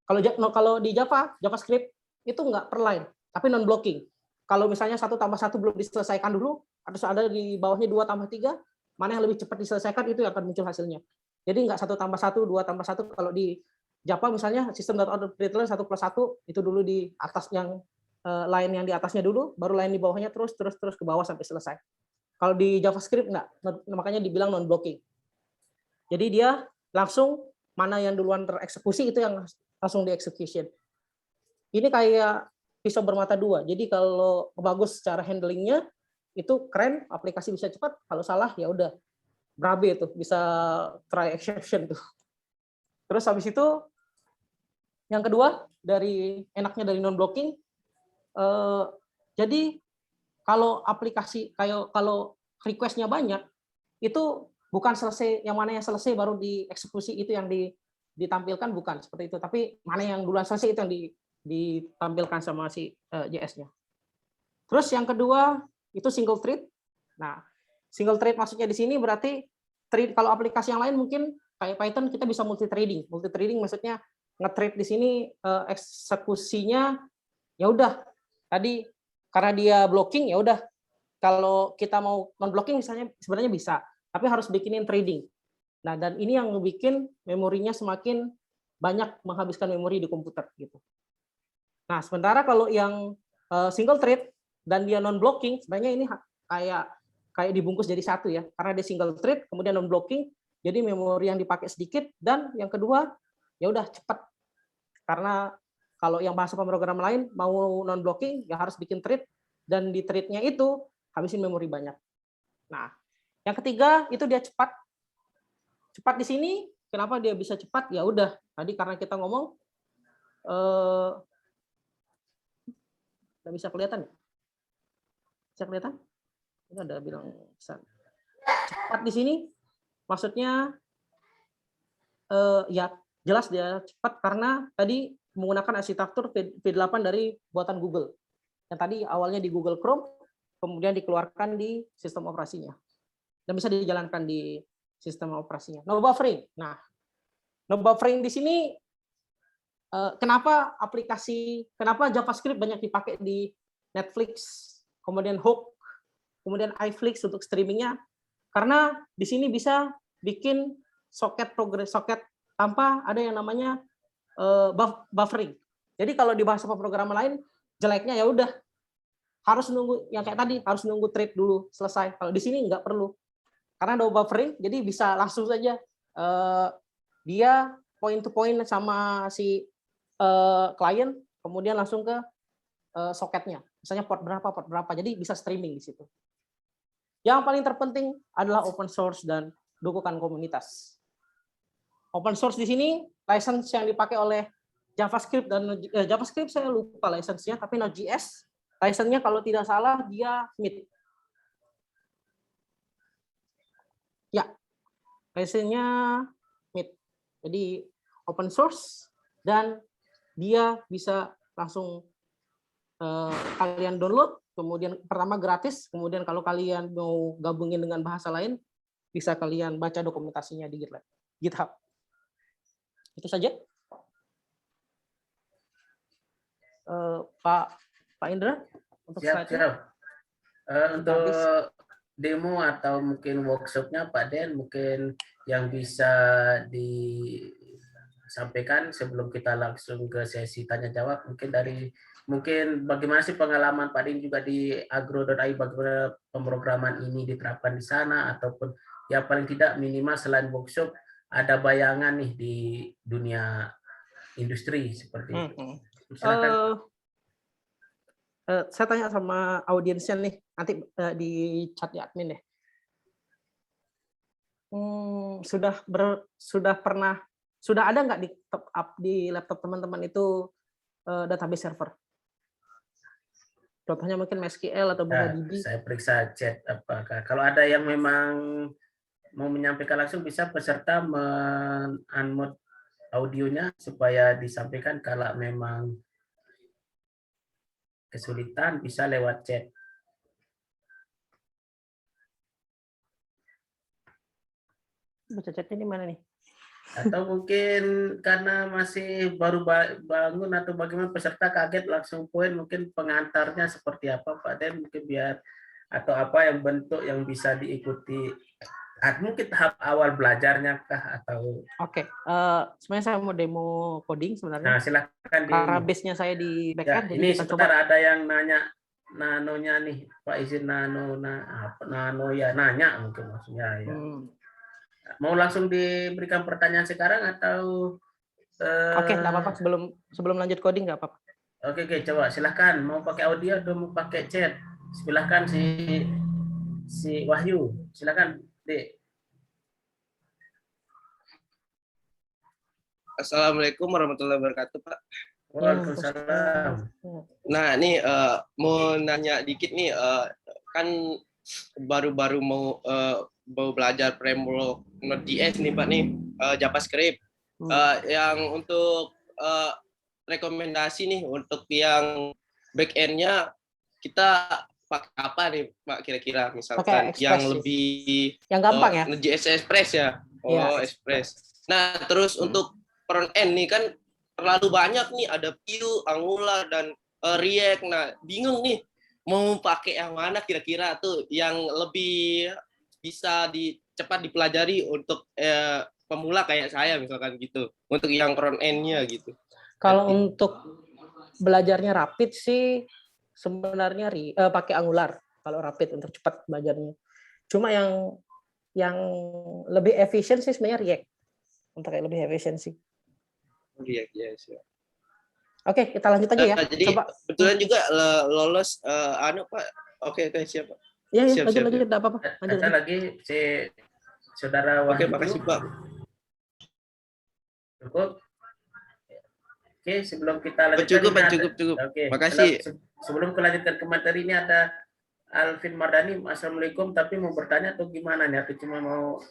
Kalau di JavaScript itu enggak per line, tapi non-blocking. Kalau misalnya 1 tambah 1 belum diselesaikan dulu, harus ada di bawahnya 2 tambah 3, mana yang lebih cepat diselesaikan itu yang akan muncul hasilnya. Jadi enggak 1 tambah 1, 2 tambah 1. Kalau di Java misalnya system.out.println 1 plus 1 itu dulu di atas yang line yang di atasnya dulu, baru line di bawahnya terus ke bawah sampai selesai. Kalau di JavaScript enggak, makanya dibilang non-blocking. Jadi dia langsung mana yang duluan tereksekusi itu yang langsung di execution. Ini kayak pisau bermata dua. Jadi kalau bagus cara handlingnya itu keren, aplikasi bisa cepat. Kalau salah ya udah berabe itu, bisa try exception tuh. Terus habis itu yang kedua enaknya dari non blocking. Jadi kalau aplikasi kalau request-nya banyak itu bukan selesai, yang mana yang selesai baru dieksekusi itu yang ditampilkan, bukan seperti itu. Tapi mana yang duluan selesai itu yang ditampilkan sama si JS-nya. Terus yang kedua itu single thread. Nah, single thread maksudnya di sini berarti kalau aplikasi yang lain mungkin kayak Python kita bisa multi threading. Multi threading maksudnya nge-thread di sini eksekusinya ya udah tadi karena dia blocking ya udah. Kalau kita mau non blocking misalnya sebenarnya bisa, tapi harus bikinin threading. Nah, dan ini yang bikin memorinya semakin banyak menghabiskan memori di komputer gitu. Nah, sementara kalau yang single thread dan dia non blocking, sebenarnya ini kayak dibungkus jadi satu ya, karena dia single thread kemudian non blocking, jadi memori yang dipakai sedikit, dan yang kedua ya udah cepat. Karena kalau yang bahasa pemrograman lain mau non blocking ya harus bikin thread, dan di thread-nya itu habisin memori banyak. Nah, yang ketiga itu dia cepat. Cepat di sini kenapa dia bisa cepat? Ya udah, tadi karena kita ngomong nggak bisa kelihatan. Bisa kelihatan? Ini ada bilang cepat di sini. Maksudnya ya jelas dia cepat karena tadi menggunakan arsitektur V8 dari buatan Google. Yang tadi awalnya di Google Chrome, kemudian dikeluarkan di sistem operasinya. Dan bisa dijalankan di sistem operasinya. No buffering. Nah, no buffering di sini kenapa JavaScript banyak dipakai di Netflix, kemudian Hook, kemudian iFlix untuk streamingnya? Karena di sini bisa bikin soket tanpa ada yang namanya buffering. Jadi kalau di bahasa pemrograman lain jeleknya ya udah harus nunggu yang kayak tadi, harus nunggu thread dulu selesai. Kalau di sini nggak perlu. Karena ada buffering, jadi bisa langsung saja dia point to point sama si klien, kemudian langsung ke soketnya. Misalnya port berapa, jadi bisa streaming di situ. Yang paling terpenting adalah open source dan dukungan komunitas. Open source di sini license yang dipakai oleh JavaScript dan JavaScript saya lupa license-nya, tapi Node.js license-nya kalau tidak salah dia MIT. Ya, license-nya MIT. Jadi open source dan dia bisa langsung kalian download, kemudian pertama gratis, kemudian kalau kalian mau gabungin dengan bahasa lain, bisa kalian baca dokumentasinya di GitHub. Itu saja. Pak Indra, untuk siap. Untuk demo atau mungkin workshopnya Pak Den, mungkin yang bisa disampaikan sebelum kita langsung ke sesi tanya jawab, mungkin bagaimana sih pengalaman Pak Den juga di agro.ai, bagaimana pemrograman ini diterapkan di sana, ataupun ya paling tidak minimal selain workshop ada bayangan nih di dunia industri seperti itu. Silakan. Saya tanya sama audiensnya nih, nanti di chat di admin deh. Sudah ada nggak di laptop teman-teman itu database server? Contohnya mungkin MySQL atau MongoDB. Saya periksa chat apakah kalau ada yang memang mau menyampaikan langsung bisa peserta men-unmute audionya supaya disampaikan. Kalau memang kesulitan bisa lewat chat. Baca chatnya di mana nih? Atau mungkin karena masih baru bangun atau bagaimana peserta kaget langsung poin, mungkin pengantarnya seperti apa Pak Den, mungkin biar atau apa yang bentuk yang bisa diikuti, mungkin tahap awal belajarnya kah atau Oke, sebenarnya saya mau demo coding sebenarnya. nah silakan Karena base-nya saya di ya, backend, jadi ini kita sebentar coba. ada yang nanya nanonya nih Pak, izin nano nano ya, nanya mungkin maksudnya ya. Mau langsung diberikan pertanyaan sekarang atau Oke, nggak apa-apa. Sebelum lanjut coding nggak apa-apa. Oke, coba silahkan. Mau pakai audio atau mau pakai chat? Silahkan si Wahyu. Silahkan, Dek. Assalamualaikum warahmatullahi wabarakatuh, Pak. Waalaikumsalam. Nah, ini mau nanya dikit nih, kan baru-baru mau belajar framework Node.js nih, Pak, nih JavaScript. Yang untuk rekomendasi nih untuk yang back-end-nya kita pakai apa nih, Pak, kira-kira misalkan yang lebih yang gampang ya? Node.js Express ya. Oh, Express. Nah, terus untuk front end nih kan terlalu banyak nih, ada Vue, Angular dan React. Nah, bingung nih mau pakai yang mana kira-kira tuh yang lebih bisa cepat dipelajari untuk pemula kayak saya misalkan gitu. Untuk yang front end-nya gitu. Kalau untuk belajarnya rapid sih sebenarnya pakai Angular kalau rapid untuk cepat belajarnya. Cuma yang lebih efisien sih sebenarnya React. Untuk yang lebih efisiensi. React, yes, ya. Oke, kita lanjut aja ya. Jadi coba. Kebetulan juga lolos Pak. Oke, siap, Pak. Iya, lanjut enggak apa-apa. Lanjut lagi si Saudara Wahyu. Oke, makasih, Pak. Cukup. Oke, sebelum kita lanjutkan. Cukup. Oke, makasih. Sebelum kelanjutkan ke materi ini ada Alvin Mardani. Assalamualaikum, tapi mau bertanya atau gimana nih? Atau cuma mau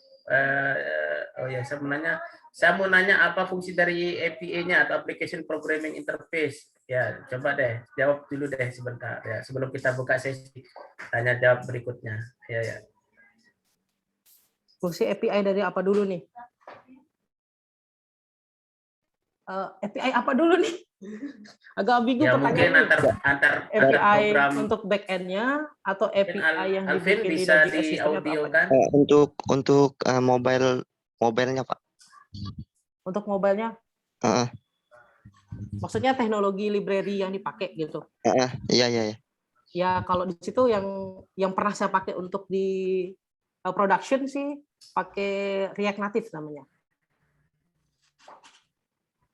saya mau nanya apa fungsi dari API-nya atau Application Programming Interface. Ya, coba deh jawab dulu deh sebentar ya sebelum kita buka sesi tanya jawab berikutnya. Ya. Fungsi API dari apa dulu nih? API apa dulu nih? Agak ambigu ya, mungkin antar API program untuk back-end-nya atau API yang Alvin dibikin bisa di audio kan? Untuk mobilenya, Pak. Untuk mobilenya? Maksudnya teknologi library yang dipakai gitu? Iya. Ya kalau di situ yang pernah saya pakai untuk di production sih pakai React Native namanya.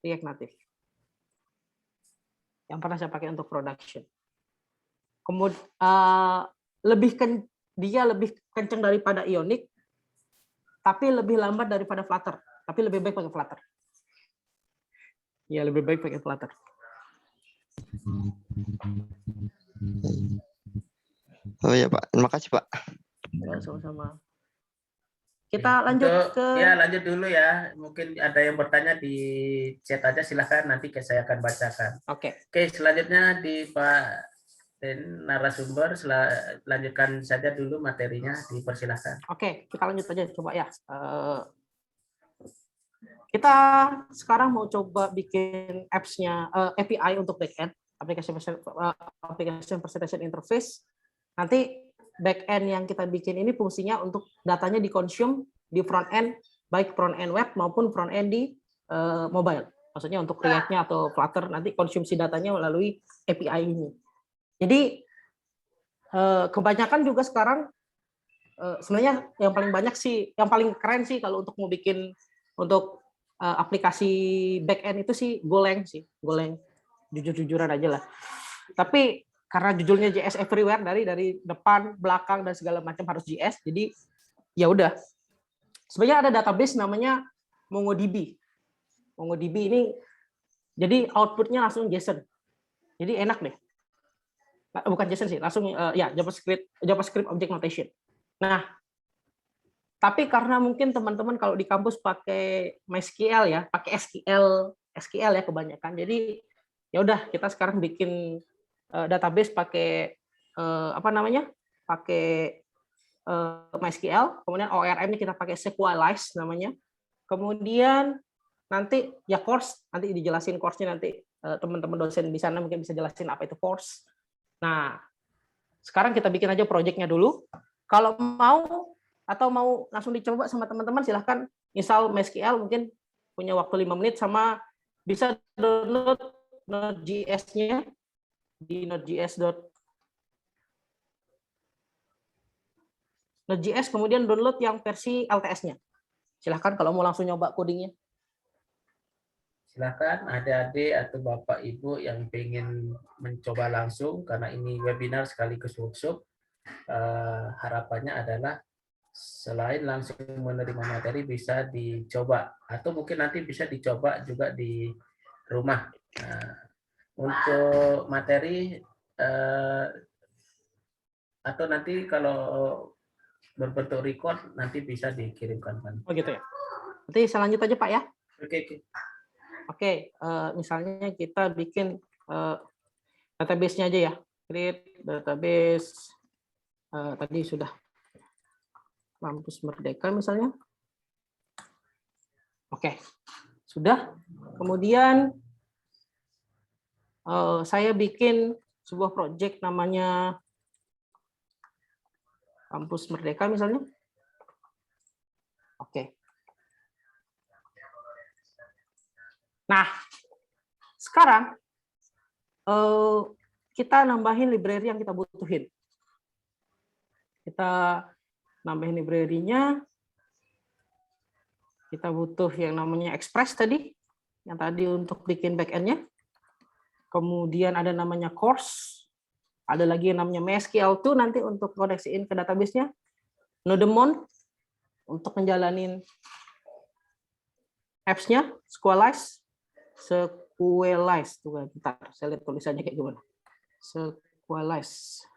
React Native. Yang pernah saya pakai untuk production. Kemudian dia lebih kencang daripada Ionic, tapi lebih lambat daripada Flutter. Tapi lebih baik pakai Flutter. Ya, lebih baik pakai Flutter. Oh ya, Pak. Terima kasih, Pak. Sama-sama. Kita lanjut lanjut dulu ya. Mungkin ada yang bertanya di chat aja, silahkan nanti saya akan bacakan. Oke, selanjutnya di Pak narasumber, lanjutkan saja dulu materinya, dipersilahkan. Oke, kita lanjut aja coba ya. Kita sekarang mau coba bikin apps-nya API untuk backend, application presentation interface. Nanti backend yang kita bikin ini fungsinya untuk datanya di-consume di front end, baik front end web maupun front end di mobile. Maksudnya untuk React-nya atau Flutter nanti konsumsi datanya melalui API ini. Jadi kebanyakan juga sekarang sebenarnya yang paling banyak sih, yang paling keren sih kalau untuk mau bikin untuk aplikasi back-end itu sih Golang sih, Golang. Jujur-jujuran aja lah. Tapi karena judulnya JS everywhere, dari depan, belakang dan segala macam harus JS, jadi ya udah. Sebenarnya ada database namanya MongoDB. MongoDB ini jadi outputnya langsung JSON. Jadi enak deh. Bukan JSON sih, langsung ya JavaScript Object Notation. Nah, Tapi karena mungkin teman-teman kalau di kampus pakai MySQL ya, pakai SQL ya kebanyakan. Jadi ya udah kita sekarang bikin database pakai pakai MySQL, kemudian ORM-nya kita pakai Sequelize namanya. Kemudian nanti ya course, nanti dijelasin course-nya nanti teman-teman dosen di sana mungkin bisa jelasin apa itu course. Nah, sekarang kita bikin aja project-nya dulu. Kalau mau atau mau langsung dicoba sama teman-teman silahkan install MySQL, mungkin punya waktu 5 menit, sama bisa download Node.js-nya di Node.js, kemudian download yang versi LTS-nya. Silahkan kalau mau langsung nyoba codingnya. Silahkan adik-adik atau bapak ibu yang pengen mencoba langsung, karena ini webinar sekaligus workshop, harapannya adalah selain langsung menerima materi bisa dicoba, atau mungkin nanti bisa dicoba juga di rumah. Untuk materi atau nanti kalau berbentuk record nanti bisa dikirimkan. Oh gitu ya. Nanti saya lanjut aja Pak ya. Oke. Misalnya kita bikin database-nya aja ya. Create database tadi sudah. Kampus Merdeka misalnya. Oke, sudah. Kemudian saya bikin sebuah project namanya Kampus Merdeka misalnya. Oke. Nah, sekarang kita nambahin library yang kita butuhin. Kita nambahin library-nya, kita butuh yang namanya Express tadi, yang tadi untuk bikin back-end-nya. Kemudian ada namanya course, ada lagi yang namanya MySQL2 nanti untuk koneksiin ke database-nya. Nodemon untuk menjalanin apps-nya, Sequelize. Tuh, bentar, saya lihat tulisannya kayak gimana. Sequelize.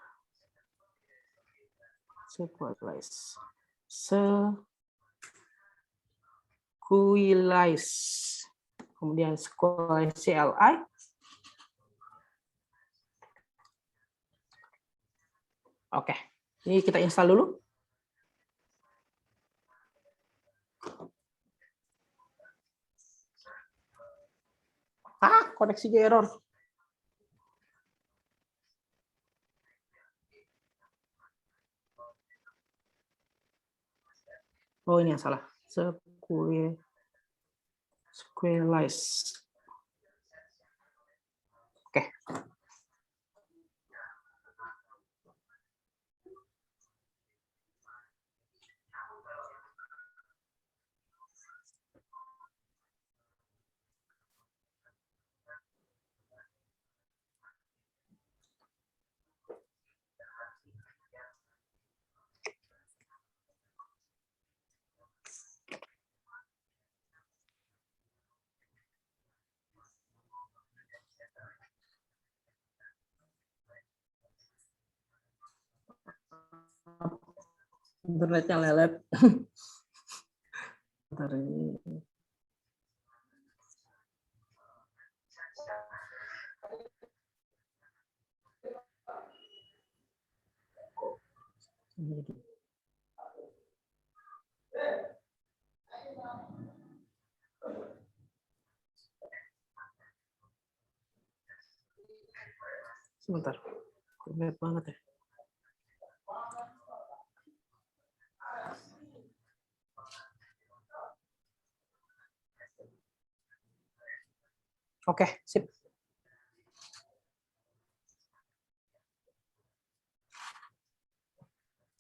Kemudian Sequelize CLI. Oke, ini kita install dulu. Koneksinya error. Oh, ini yang salah. Sequelize. Oke. Internetnya lelet. Bentar ini. Sebentar, lelet banget ya. Oke, sip.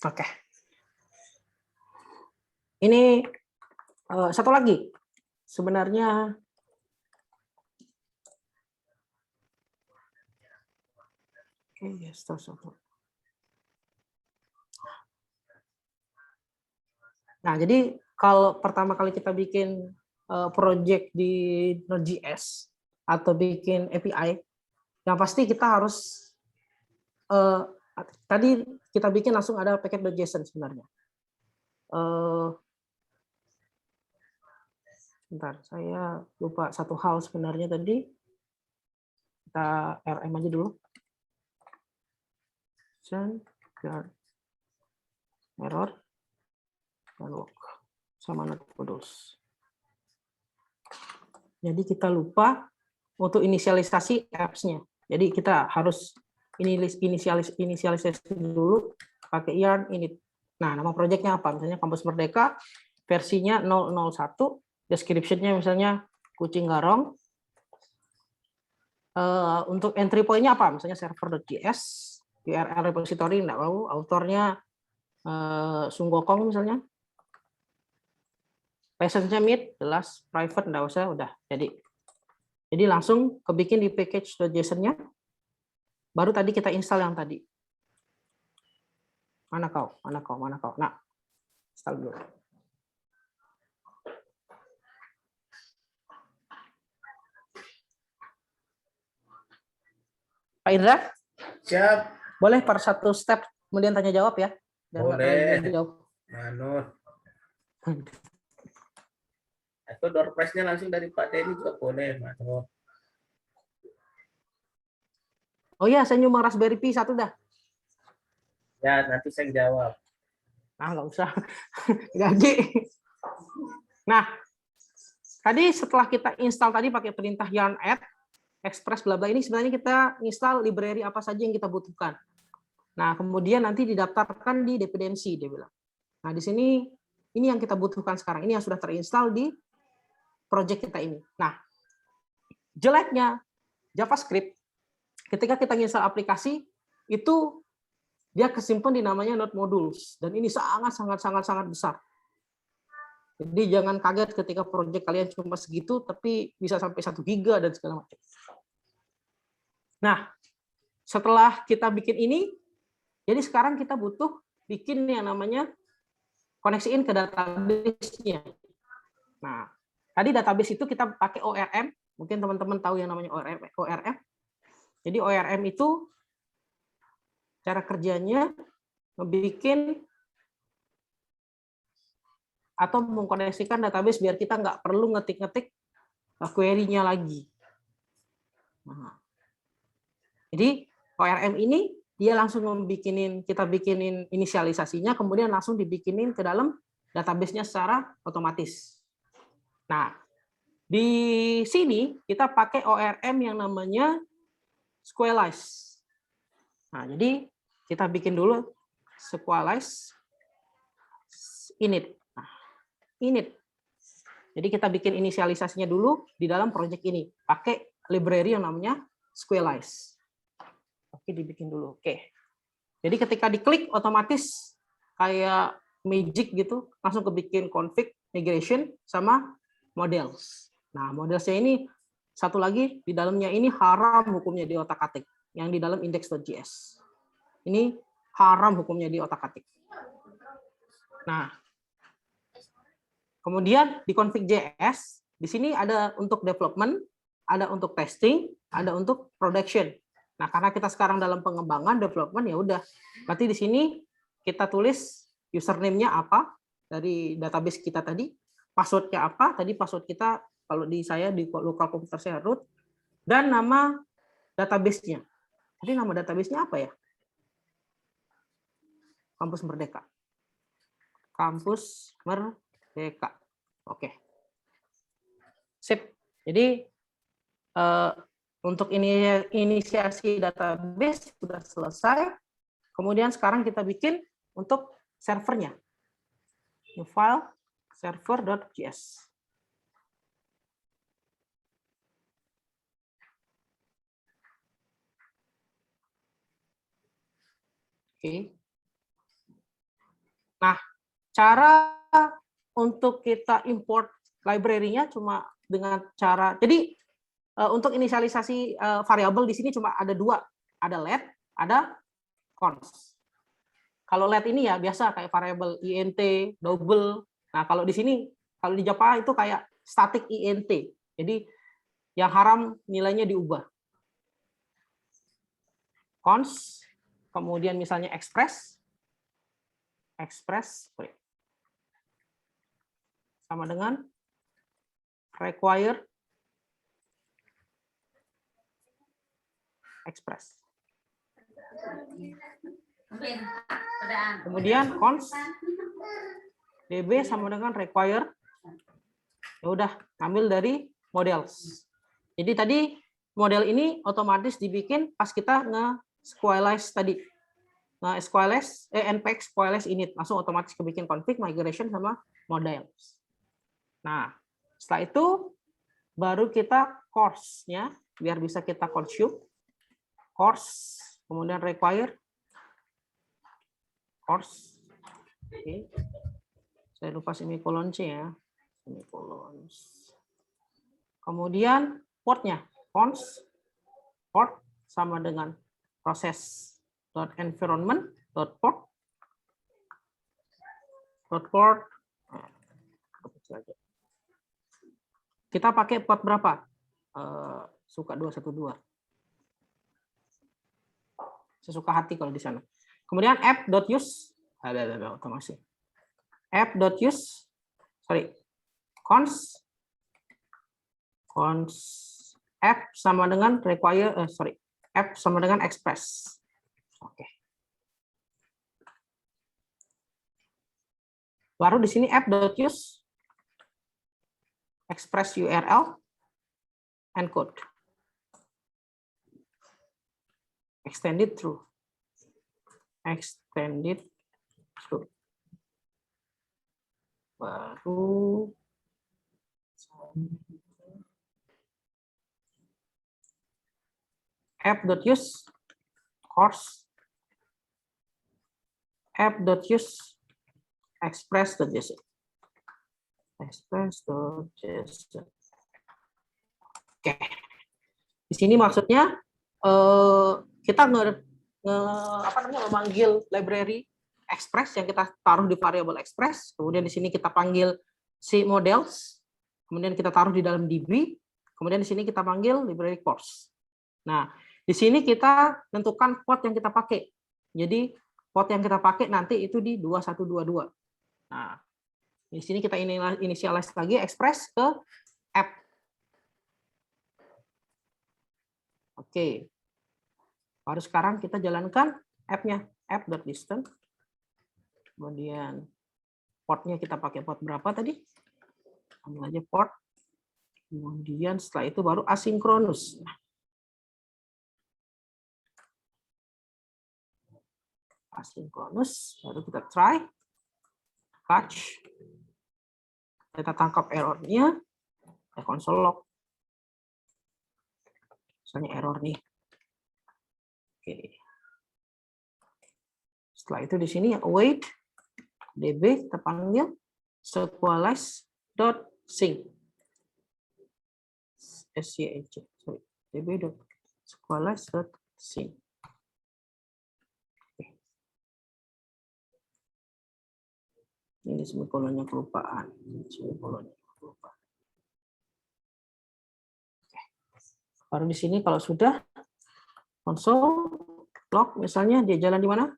Oke. Ini satu lagi. Sebenarnya Nah, jadi kalau pertama kali kita bikin project di Node.js atau bikin API, yang pasti kita harus tadi kita bikin langsung ada paket.json sebenarnya. Bentar, saya lupa satu hal sebenarnya tadi. Kita RM aja dulu. Error dan work sama not modules. Jadi kita lupa untuk inisialisasi apps-nya. Jadi kita harus inisialisasi dulu pakai yarn init. Nah, nama projectnya apa? Misalnya Kampus Merdeka, versinya 001, description-nya misalnya kucing garong. Untuk entry point-nya apa? Misalnya server.js, URL repository, enggak tahu, autornya Sunggokong misalnya. License-nya mid, jelas, private, enggak usah, udah. Jadi langsung kebikin di package.json-nya. Baru tadi kita install yang tadi. Mana kau? Nah, install dulu. Pak Indra? Siap. Boleh per satu step kemudian tanya jawab ya? Boleh. Manut. Atau door prize-nya langsung dari Pak Denny juga boleh, Manut. Oh iya, saya nyumbang Raspberry Pi 1 dah. Ya, nanti saya jawab. Ah, nggak usah. Gaji. Nah, tadi setelah kita install tadi pakai perintah yarn add, express bla bla ini sebenarnya kita install library apa saja yang kita butuhkan. Nah, kemudian nanti didaftarkan di dependensi, dia bilang. Nah, di sini ini yang kita butuhkan sekarang. Ini yang sudah terinstall di project kita ini. Nah, jeleknya JavaScript ketika kita install aplikasi itu dia kesimpan di namanya not modules dan ini sangat besar. Jadi jangan kaget ketika project kalian cuma segitu tapi bisa sampai 1 giga dan segala macam. Nah, setelah kita bikin ini, jadi sekarang kita butuh bikin yang namanya koneksiin ke database-nya. Nah, tadi database itu kita pakai ORM, mungkin teman-teman tahu yang namanya ORM. Jadi ORM itu cara kerjanya membuat atau mengkoneksikan database biar kita nggak perlu ngetik-ngetik query-nya lagi. Nah, jadi ORM ini dia langsung kita bikinin inisialisasinya, kemudian langsung dibikinin ke dalam database-nya secara otomatis. Nah, di sini kita pakai ORM yang namanya Squalize. Nah, jadi kita bikin dulu Squalize init. Nah, init. Jadi kita bikin inisialisasinya dulu di dalam project ini. Pakai library yang namanya Squalize. Oke, dibikin dulu. Oke. Jadi ketika diklik otomatis kayak magic gitu, langsung kebikin config, migration, sama models. Nah, modelsnya ini satu lagi di dalamnya ini haram hukumnya di otak-atik yang di dalam index.js. Ini haram hukumnya di otak-atik. Nah, kemudian di config.js di sini ada untuk development, ada untuk testing, ada untuk production. Nah, karena kita sekarang dalam pengembangan development ya udah. Berarti di sini kita tulis username-nya apa dari database kita tadi, password-nya apa? Tadi password kita kalau di saya di lokal komputer saya root dan nama database-nya. Tadi nama database-nya apa ya? Kampus Merdeka. Kampus Merdeka. Oke. Sip. Jadi untuk inisiasi database sudah selesai. Kemudian sekarang kita bikin untuk servernya. New file server.js. Oke. Nah, cara untuk kita import library-nya cuma dengan cara, jadi untuk inisialisasi variabel di sini cuma ada 2, ada let, ada const. Kalau let ini ya biasa kayak variabel int, double. Nah, kalau di sini, kalau di Java itu kayak static int. Jadi yang haram nilainya diubah. Const, kemudian misalnya express, sama dengan require express. Kemudian const db sama dengan require. Ya udah, ambil dari models. Jadi tadi model ini otomatis dibikin pas kita nge-squalize tadi. Nah, squalize npx squalize init langsung otomatis kebikin config migration sama models. Nah, setelah itu baru kita course-nya biar bisa kita consume. Course, kemudian require course. Oke. Saya lupa semikolon C ya. Semikolon. Kemudian portnya, const port sama dengan proses .environment .port kita pakai port berapa? Suka 212. Sesuka hati kalau di sana. Kemudian app.use ada otomasi. App.use const app sama dengan require app sama dengan express. Oke. Baru di sini app.use express URL encode extended through baru app.use course app.use express.json. Oke. Di sini maksudnya kita memanggil library express yang kita taruh di variable express, kemudian di sini kita panggil si models, kemudian kita taruh di dalam DB, kemudian di sini kita panggil library course. Nah, di sini kita tentukan port yang kita pakai. Jadi port yang kita pakai nanti itu di 2122. Nah, di sini kita initialize lagi express ke app. Oke. Baru sekarang kita jalankan app-nya, app.distance. Kemudian portnya kita pakai port berapa tadi? Ambil aja port. Kemudian setelah itu baru asinkronus. Asinkronus, baru kita try, catch, kita tangkap errornya, kita console log, misalnya error nih. Oke. Setelah itu di sini await db kita panggil squalize.sync, db.squalize.sync. Ini semikolonnya kelupaan. Baru di sini kalau sudah console log, misalnya dia jalan di mana?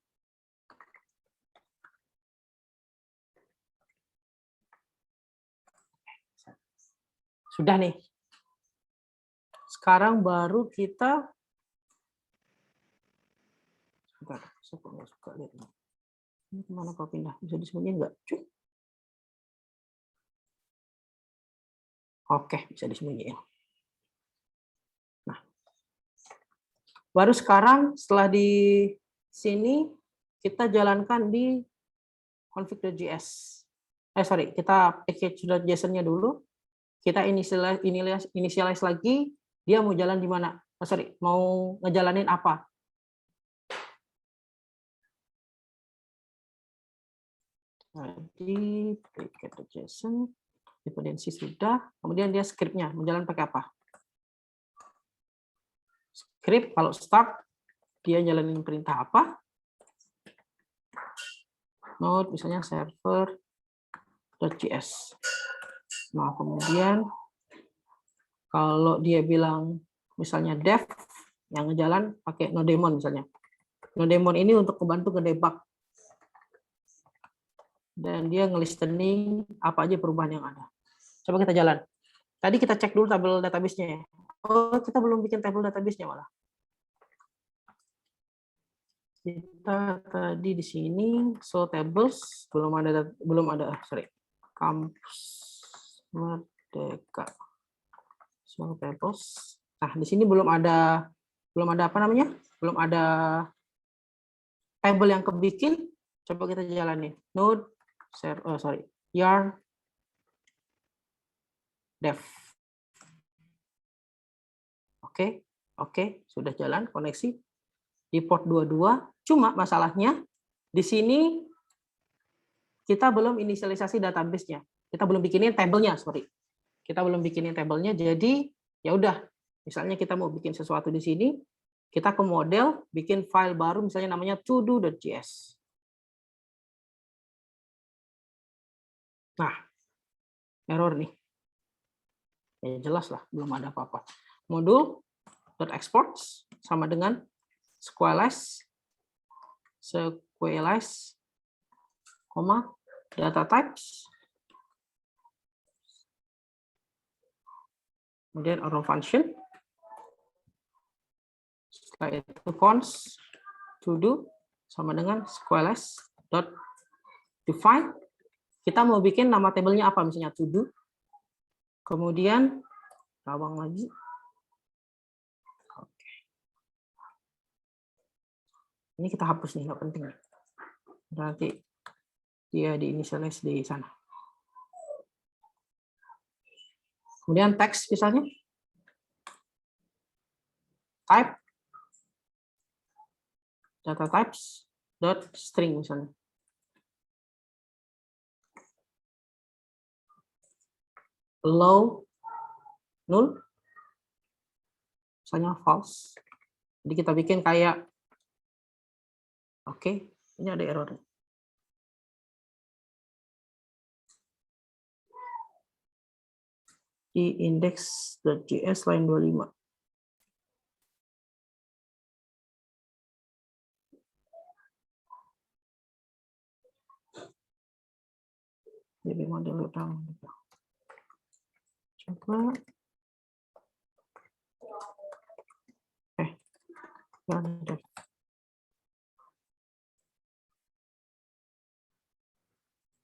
Sudah nih. Sekarang baru kita suka lihat. Ini kemana kau pindah? Bisa disembunyiin nggak? Oke, bisa disembunyiin. Nah, baru sekarang setelah di sini kita jalankan di config.js. Kita package.json-nya dulu. Kita initialize lagi. Dia mau jalan di mana? Mau ngejalanin apa? Jadi package.json dependensi sudah, kemudian dia scriptnya mau jalan pakai apa? Script kalau start dia jalanin perintah apa? Node misalnya server.js. Nah, kemudian kalau dia bilang misalnya dev yang ngejalan pakai nodemon misalnya. Nodemon ini untuk membantu ngedebug. Dan dia ngelistening apa aja perubahan yang ada. Coba kita jalan. Tadi kita cek dulu tabel database-nya ya. Oh, kita belum bikin tabel database-nya malah. Kita tadi di sini show tables belum ada sorry. Kampus Merdeka. Show tables. Nah, di sini belum ada apa namanya? Belum ada tabel yang kebikin. Coba kita jalanin. Node yarn dev. Oke, sudah jalan koneksi di port 22. Cuma masalahnya di sini kita belum inisialisasi database-nya. Kita belum bikinin tabelnya, sorry. Kita belum bikinin tabelnya, jadi ya udah. Misalnya kita mau bikin sesuatu di sini, kita ke model, bikin file baru, misalnya namanya todo.js. Nah, error nih. Ya jelas lah, belum ada apa-apa. Modul.exports sama dengan Squalise, data types, kemudian arrow function, setelah itu const to do sama dengan Squalise.define. Kita mau bikin nama tabelnya apa, misalnya to do, kemudian rawang lagi. Ini kita hapus nih, nggak penting. Nanti dia diinisialis di sana. Kemudian teks misalnya. Type. Data types. Dot string misalnya. Allow null. Misalnya false. Jadi kita bikin kayak oke, ini ada error. Di index.js line 25. Jadi model utama. Coba. Ada.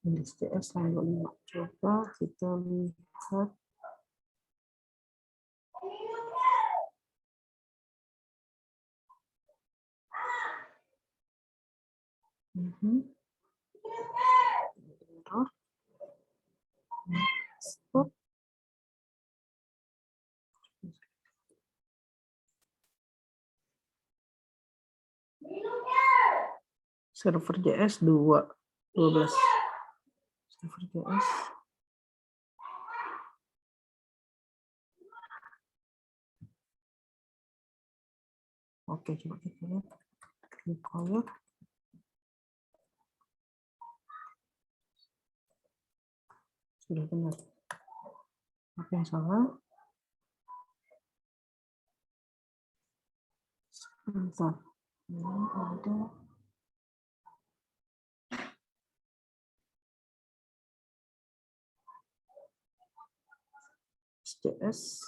Index.js line 25. Coba kita lihat. Server JS 12. Server JS. Oke, coba kita lihat. Color. Sudah benar. Apa yang salah? Sebentar. Ini ada. JS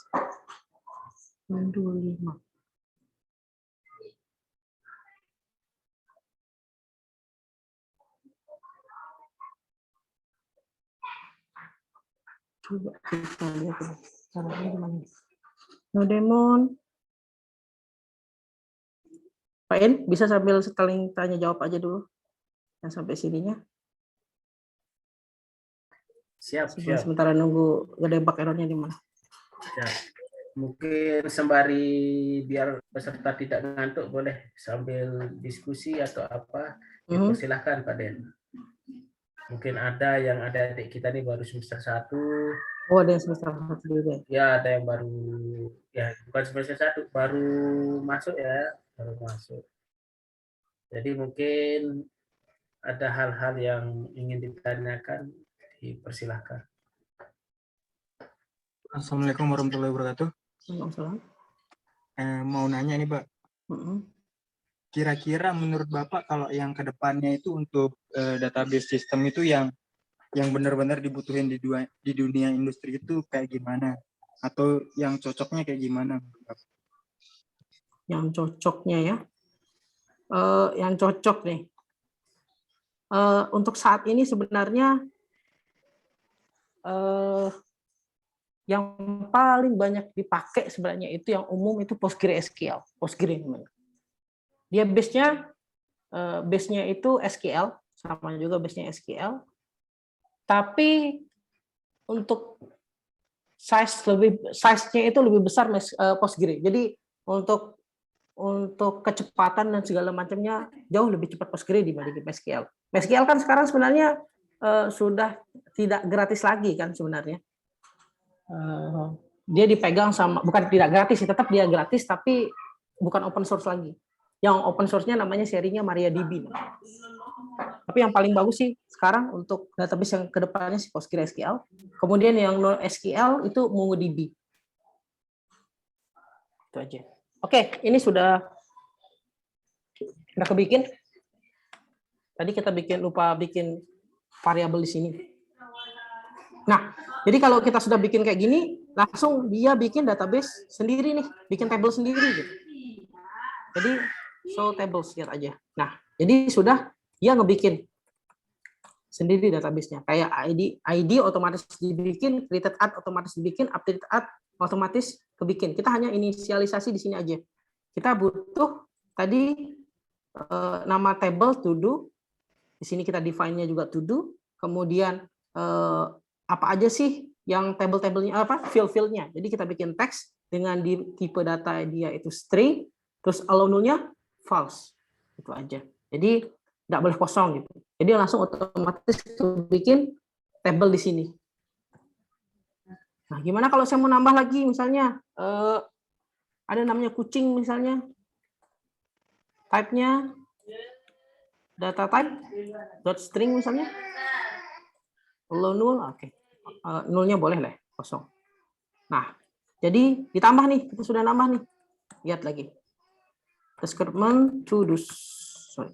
25. Coba kita lihat caranya gimana. Nodemon. Pak In, bisa sambil sekali tanya jawab aja dulu. Yang sampai sininya. Siap. Sementara nunggu ngedebak errornya di mana. Ya. Mungkin sembari biar peserta tidak ngantuk, boleh sambil diskusi atau apa, dipersilahkan Pak Den. Mungkin ada yang ada adik kita nih baru semester 1. Oh, ada yang semester 1 juga. Ya, ada yang baru, ya bukan semester 1, baru masuk ya, baru masuk. Jadi mungkin ada hal-hal yang ingin ditanyakan, dipersilahkan. Assalamualaikum warahmatullahi wabarakatuh. Waalaikumsalam. Mau nanya nih Pak. Kira-kira menurut Bapak kalau yang kedepannya itu untuk database sistem itu yang benar-benar dibutuhin di dunia industri itu kayak gimana? Atau yang cocoknya kayak gimana? Yang cocoknya ya, yang cocok nih. Untuk saat ini sebenarnya yang paling banyak dipakai sebenarnya itu yang umum itu PostgreSQL, Postgre namanya. Dia base-nya itu SQL, sama juga base-nya SQL. Tapi untuk size-nya itu lebih besar Postgre. Jadi untuk kecepatan dan segala macamnya jauh lebih cepat Postgre dibanding MySQL. MySQL kan sekarang sebenarnya sudah tidak gratis lagi kan sebenarnya. Dia dipegang sama, bukan tidak gratis, tetap dia gratis tapi bukan open source lagi. Yang open source-nya namanya serinya MariaDB. Tapi yang paling bagus sih sekarang untuk database yang kedepannya si PostgreSQL. Kemudian yang NoSQL itu MongoDB. Itu aja. Oke, ini sudah kebikin. Tadi kita lupa bikin variabel di sini. Nah, jadi kalau kita sudah bikin kayak gini, langsung dia bikin database sendiri nih, bikin table sendiri gitu. Jadi show tables lihat aja. Nah, jadi sudah dia ngebikin sendiri database-nya. Kayak ID otomatis dibikin, created add otomatis dibikin, updated add otomatis kebikin. Kita hanya inisialisasi di sini aja. Kita butuh tadi nama table to do. Di sini kita define-nya juga to do. Kemudian apa aja sih yang table-tablenya field-fieldnya. Jadi kita bikin teks dengan di tipe data dia itu string, terus allow null-nya false. Itu aja. Jadi nggak boleh kosong gitu. Jadi langsung otomatis bikin table di sini. Nah, gimana kalau saya mau nambah lagi, misalnya ada namanya kucing misalnya, type-nya data type dot string misalnya, allow null, oke, nullnya boleh lah kosong. Nah, jadi ditambah nih, kita sudah nambah nih, lihat lagi, description to do, sorry.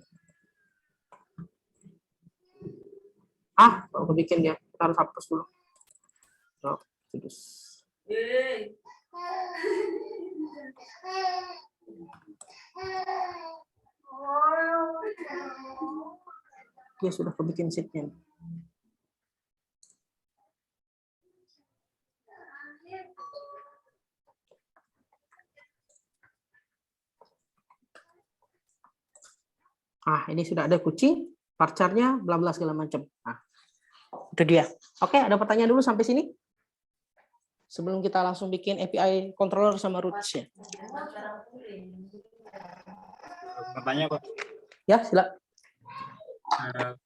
Kalau bikin dia, kita harus hapus dulu. So, dia sudah kebikin sheet-nya. Ini sudah ada kucing, varchar-nya, bla bla segala macam. Nah, itu dia. Oke, ada pertanyaan dulu sampai sini? Sebelum kita langsung bikin API controller sama roots-nya. Pertanyaan, Pak. Ya, silakan.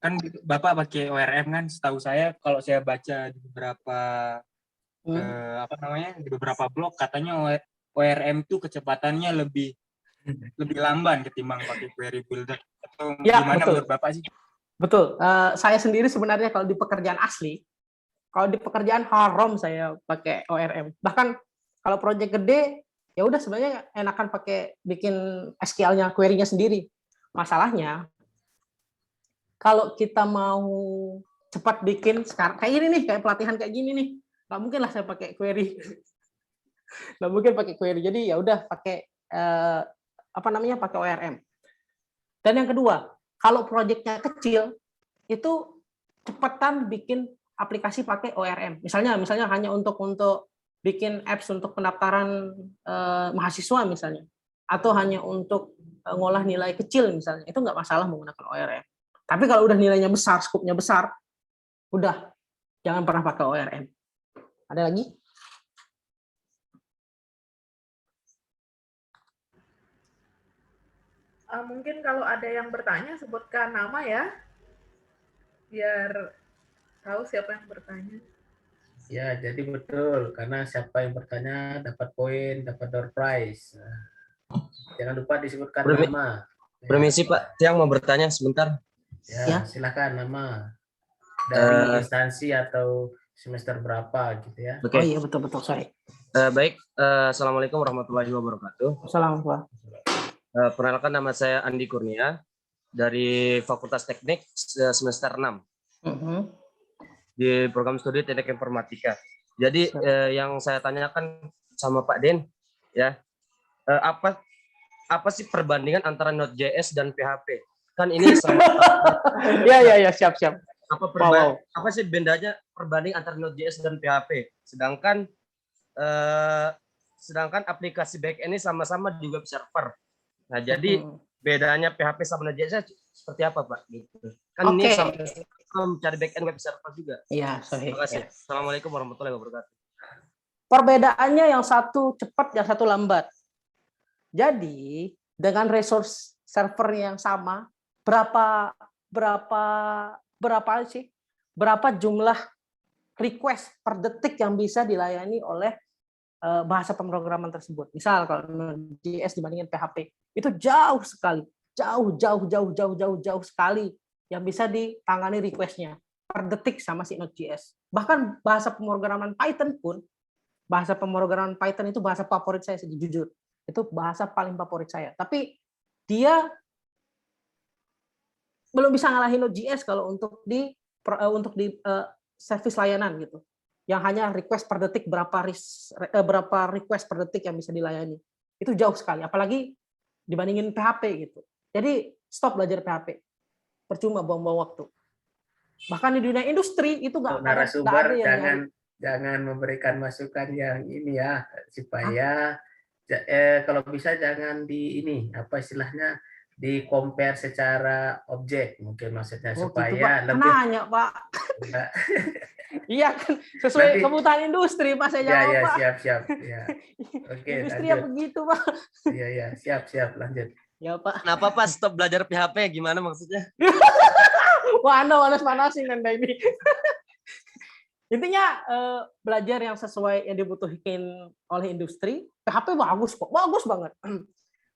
Kan Bapak pakai ORM kan, setahu saya kalau saya baca di beberapa di beberapa blog katanya ORM itu kecepatannya lebih lamban ketimbang pakai query builder. Atau ya, gimana betul. menurut Bapak sih? Betul. Saya sendiri sebenarnya kalau di pekerjaan asli, kalau di pekerjaan haram saya pakai ORM. Bahkan kalau proyek gede, ya udah sebenarnya enakan pakai bikin SQL-nya, query-nya sendiri. Masalahnya kalau kita mau cepat bikin sekarang kayak gini nih, kayak pelatihan kayak gini nih, nggak mungkin lah saya pakai query. Nggak mungkin pakai query. Jadi ya udah pakai pakai ORM. Dan yang kedua, kalau proyeknya kecil itu cepetan bikin aplikasi pakai ORM. Misalnya hanya untuk bikin apps untuk pendaftaran mahasiswa misalnya, atau hanya untuk ngolah nilai kecil misalnya, itu nggak masalah menggunakan ORM. Tapi kalau udah nilainya besar, skupnya besar, udah jangan pernah pakai ORM. Ada lagi? Mungkin kalau ada yang bertanya, sebutkan nama ya, biar tahu siapa yang bertanya. Ya, jadi betul, karena siapa yang bertanya dapat poin, dapat door prize. Jangan lupa disebutkan nama. Permisi Pak, Tiang mau bertanya sebentar. Ya, silakan nama dari instansi atau semester berapa gitu ya. Okay. Oh iya betul, sorry. Baik, Assalamualaikum warahmatullahi wabarakatuh. Assalamualaikum. Perkenalkan nama saya Andi Kurnia dari Fakultas Teknik semester 6 di program studi Teknik Informatika. Jadi yang saya tanyakan sama Pak Den, ya, apa sih perbandingan antara Node.js dan PHP? Kan ini sama. Ya, siap. Apa sih bedanya perbanding antara Node.js dan PHP? Sedangkan aplikasi backend ini sama-sama di web server. Nah, jadi bedanya PHP sama Node.js seperti apa, Pak? Gitu. Kan ini sama mencari backend web server juga. Iya, sorry. Terima kasih. Assalamualaikum warahmatullahi wabarakatuh. Perbedaannya yang satu cepat, yang satu lambat. Jadi dengan resource server yang sama, berapa jumlah request per detik yang bisa dilayani oleh bahasa pemrograman tersebut. Misal kalau Node.js dibandingin PHP itu jauh sekali, jauh sekali yang bisa ditangani requestnya per detik sama si Node.js. Bahkan bahasa pemrograman Python itu bahasa favorit saya, jujur. Itu bahasa paling favorit saya. Tapi dia belum bisa ngalahin Node.js kalau untuk di service layanan gitu. Yang hanya request per detik berapa request per detik yang bisa dilayani. Itu jauh sekali, apalagi dibandingin PHP gitu. Jadi stop belajar PHP. Percuma buang-buang waktu. Bahkan di dunia industri itu nggak ada yang jangan memberikan masukan yang ini ya, supaya kalau bisa jangan istilahnya di compare secara objek, mungkin maksudnya supaya gitu, Pak. lebih nanya, Pak. Iya kan, sesuai kebutuhan industri, Pak, saya jawab, ya, Pak. Siap. Ya. Oke, industri lanjut. ya begitu, Pak. Iya, siap, lanjut. Ya, Pak. Kenapa, Pak, stop belajar PHP? Gimana maksudnya? Wah, Anda panas-panasin Anda ini. Intinya belajar yang sesuai yang dibutuhkan oleh industri. PHP bagus kok, bagus banget.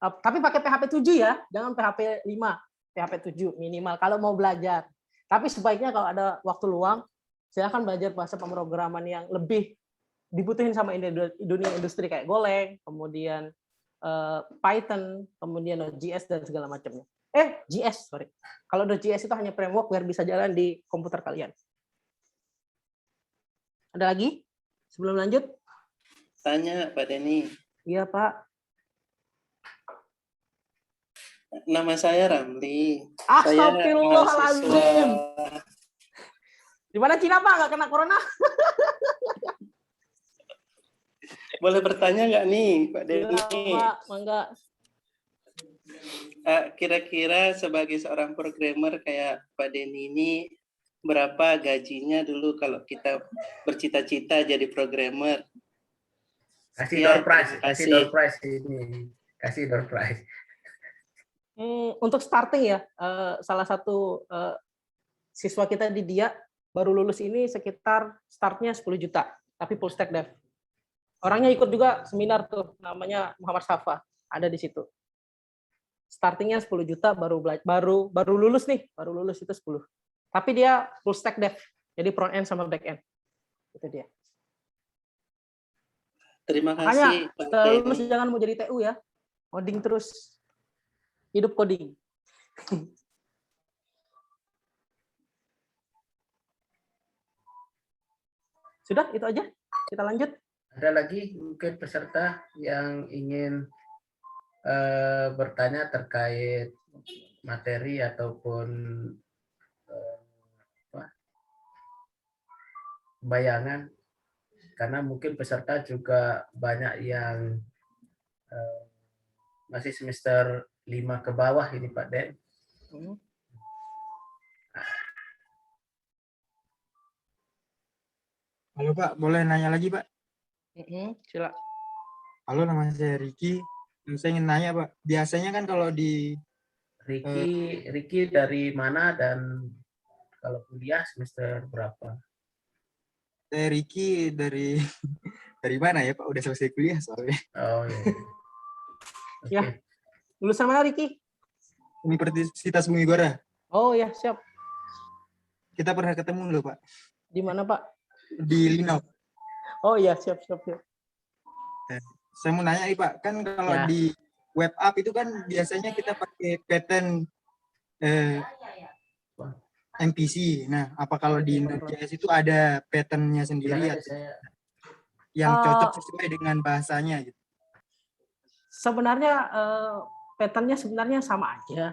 Tapi pakai PHP 7 ya, jangan PHP 5, PHP 7 minimal kalau mau belajar. Tapi sebaiknya kalau ada waktu luang, silakan belajar bahasa pemrograman yang lebih dibutuhin sama dunia industri kayak Golang, kemudian Python, kemudian Node.js dan segala macamnya. JS, sorry. Kalau Node.js itu hanya framework biar bisa jalan di komputer kalian. Ada lagi? Sebelum lanjut? Tanya, Pak Denny. Iya, Pak. Nama saya Ramli. Astagfirullahaladzim. Di mana Cina, Pak? Nggak kena corona? Boleh bertanya nggak nih, Pak Denny? Ya, Pak, mangga. Kira-kira sebagai seorang programmer kayak Pak Denny ini, berapa gajinya dulu kalau kita bercita-cita jadi programmer? Kasih door prize ini. Kasih door prize. Untuk starting ya, salah satu siswa kita di DIA baru lulus ini sekitar startnya 10 juta, tapi full stack dev. Orangnya ikut juga seminar tuh, namanya Muhammad Safa, ada di situ. Startingnya 10 juta baru lulus itu 10. Tapi dia full stack dev, jadi front end sama back end. Itu dia. Terima kasih. Makanya lulus jangan mau jadi TU ya, coding terus, hidup coding. Sudah, itu aja. Kita lanjut. Ada lagi mungkin peserta yang ingin bertanya terkait materi ataupun bayangan, karena mungkin peserta juga banyak yang masih semester 5 ke bawah ini, Pak Den. Halo Pak, boleh nanya lagi Pak? Silakan. Halo, nama saya Ricky. Saya ingin nanya Pak, biasanya kan kalau di Ricky dari mana dan kalau kuliah semester berapa? Saya Ricky dari mana ya Pak? Udah selesai kuliah soalnya. Oh iya. Okay. Ya, lulusan mana Ricky? Universitas Bumigora. Oh ya, siap. Kita pernah ketemu loh Pak. Di mana Pak? Di Linok. Oh iya, siap. Saya mau nanya nih Pak, kan kalau di web app itu kan biasanya kita pakai pattern MPC. Nah, apa kalau di Node.js itu ada pattern-nya sendiri atau yang cocok sesuai dengan bahasanya gitu? Sebenarnya pattern-nya sebenarnya sama aja.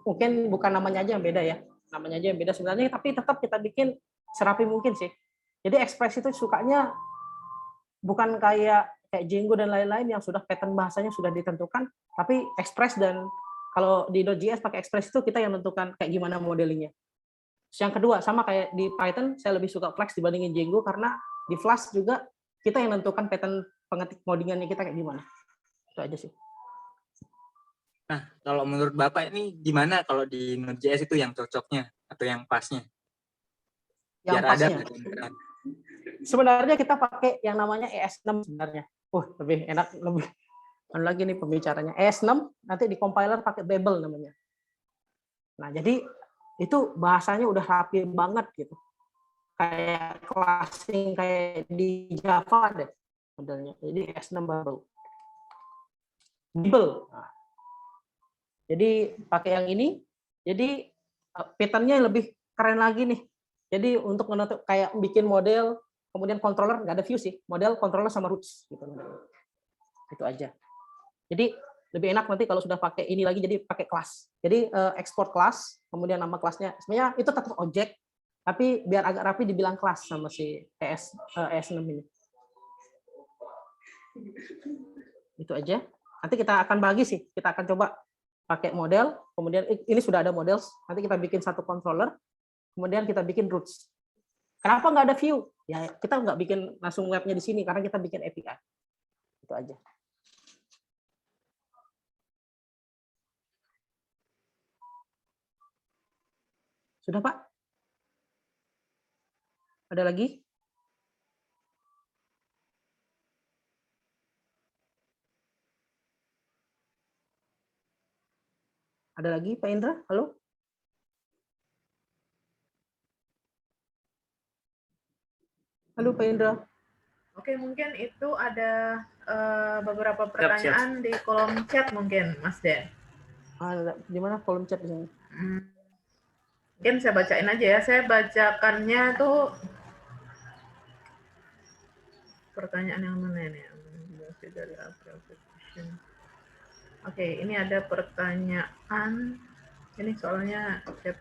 Mungkin bukan namanya aja yang beda ya. Namanya aja yang beda sebenarnya, tapi tetap kita bikin serapi mungkin sih. Jadi Express itu sukanya bukan kayak Django dan lain-lain yang sudah pattern bahasanya sudah ditentukan, tapi Express dan kalau di Node.js pakai Express itu kita yang menentukan kayak gimana modelingnya. Yang kedua, sama kayak di Python, saya lebih suka Flask dibandingin Django karena di Flask juga kita yang menentukan pattern pengetik codingannya kita kayak gimana. Itu aja sih. Nah, kalau menurut Bapak ini gimana kalau di Node.js itu yang cocoknya atau yang pasnya? Yang biar pasnya. ada. Sebenarnya kita pakai yang namanya ES6 sebenarnya. Lebih enak, lebih lagi nih pembicaranya. ES6 nanti di compiler pakai Babel namanya. Nah, jadi itu bahasanya udah rapi banget gitu. Kayak classing kayak di Java deh modelnya. Jadi ES6 Babel. Nah, jadi pakai yang ini, jadi pattern-nya lebih keren lagi nih. Jadi untuk menentukan kayak bikin model, kemudian controller nggak ada view sih, model controller sama roots gitu. Itu aja. Jadi lebih enak nanti kalau sudah pakai ini lagi, jadi pakai kelas. Jadi export kelas, kemudian nama kelasnya sebenarnya itu tetap objek, tapi biar agak rapi dibilang kelas sama si ES6 ini. Itu aja. Nanti kita akan bagi sih, kita akan coba pakai model, kemudian ini sudah ada model, nanti kita bikin satu controller, kemudian kita bikin roots. Kenapa nggak ada view? Ya kita nggak bikin langsung webnya di sini, karena kita bikin API. Itu aja. Sudah Pak? Ada lagi? Ada lagi Pak Indra? Halo? Halo Pak Indra. Oke, mungkin itu ada beberapa pertanyaan di kolom chat mungkin, Mas Den. Di mana kolom chat di sini? Mungkin saya bacain aja ya. Saya bacakannya tuh pertanyaan yang mana ini? Dari application. Oke, ini ada pertanyaan. Ini soalnya chat.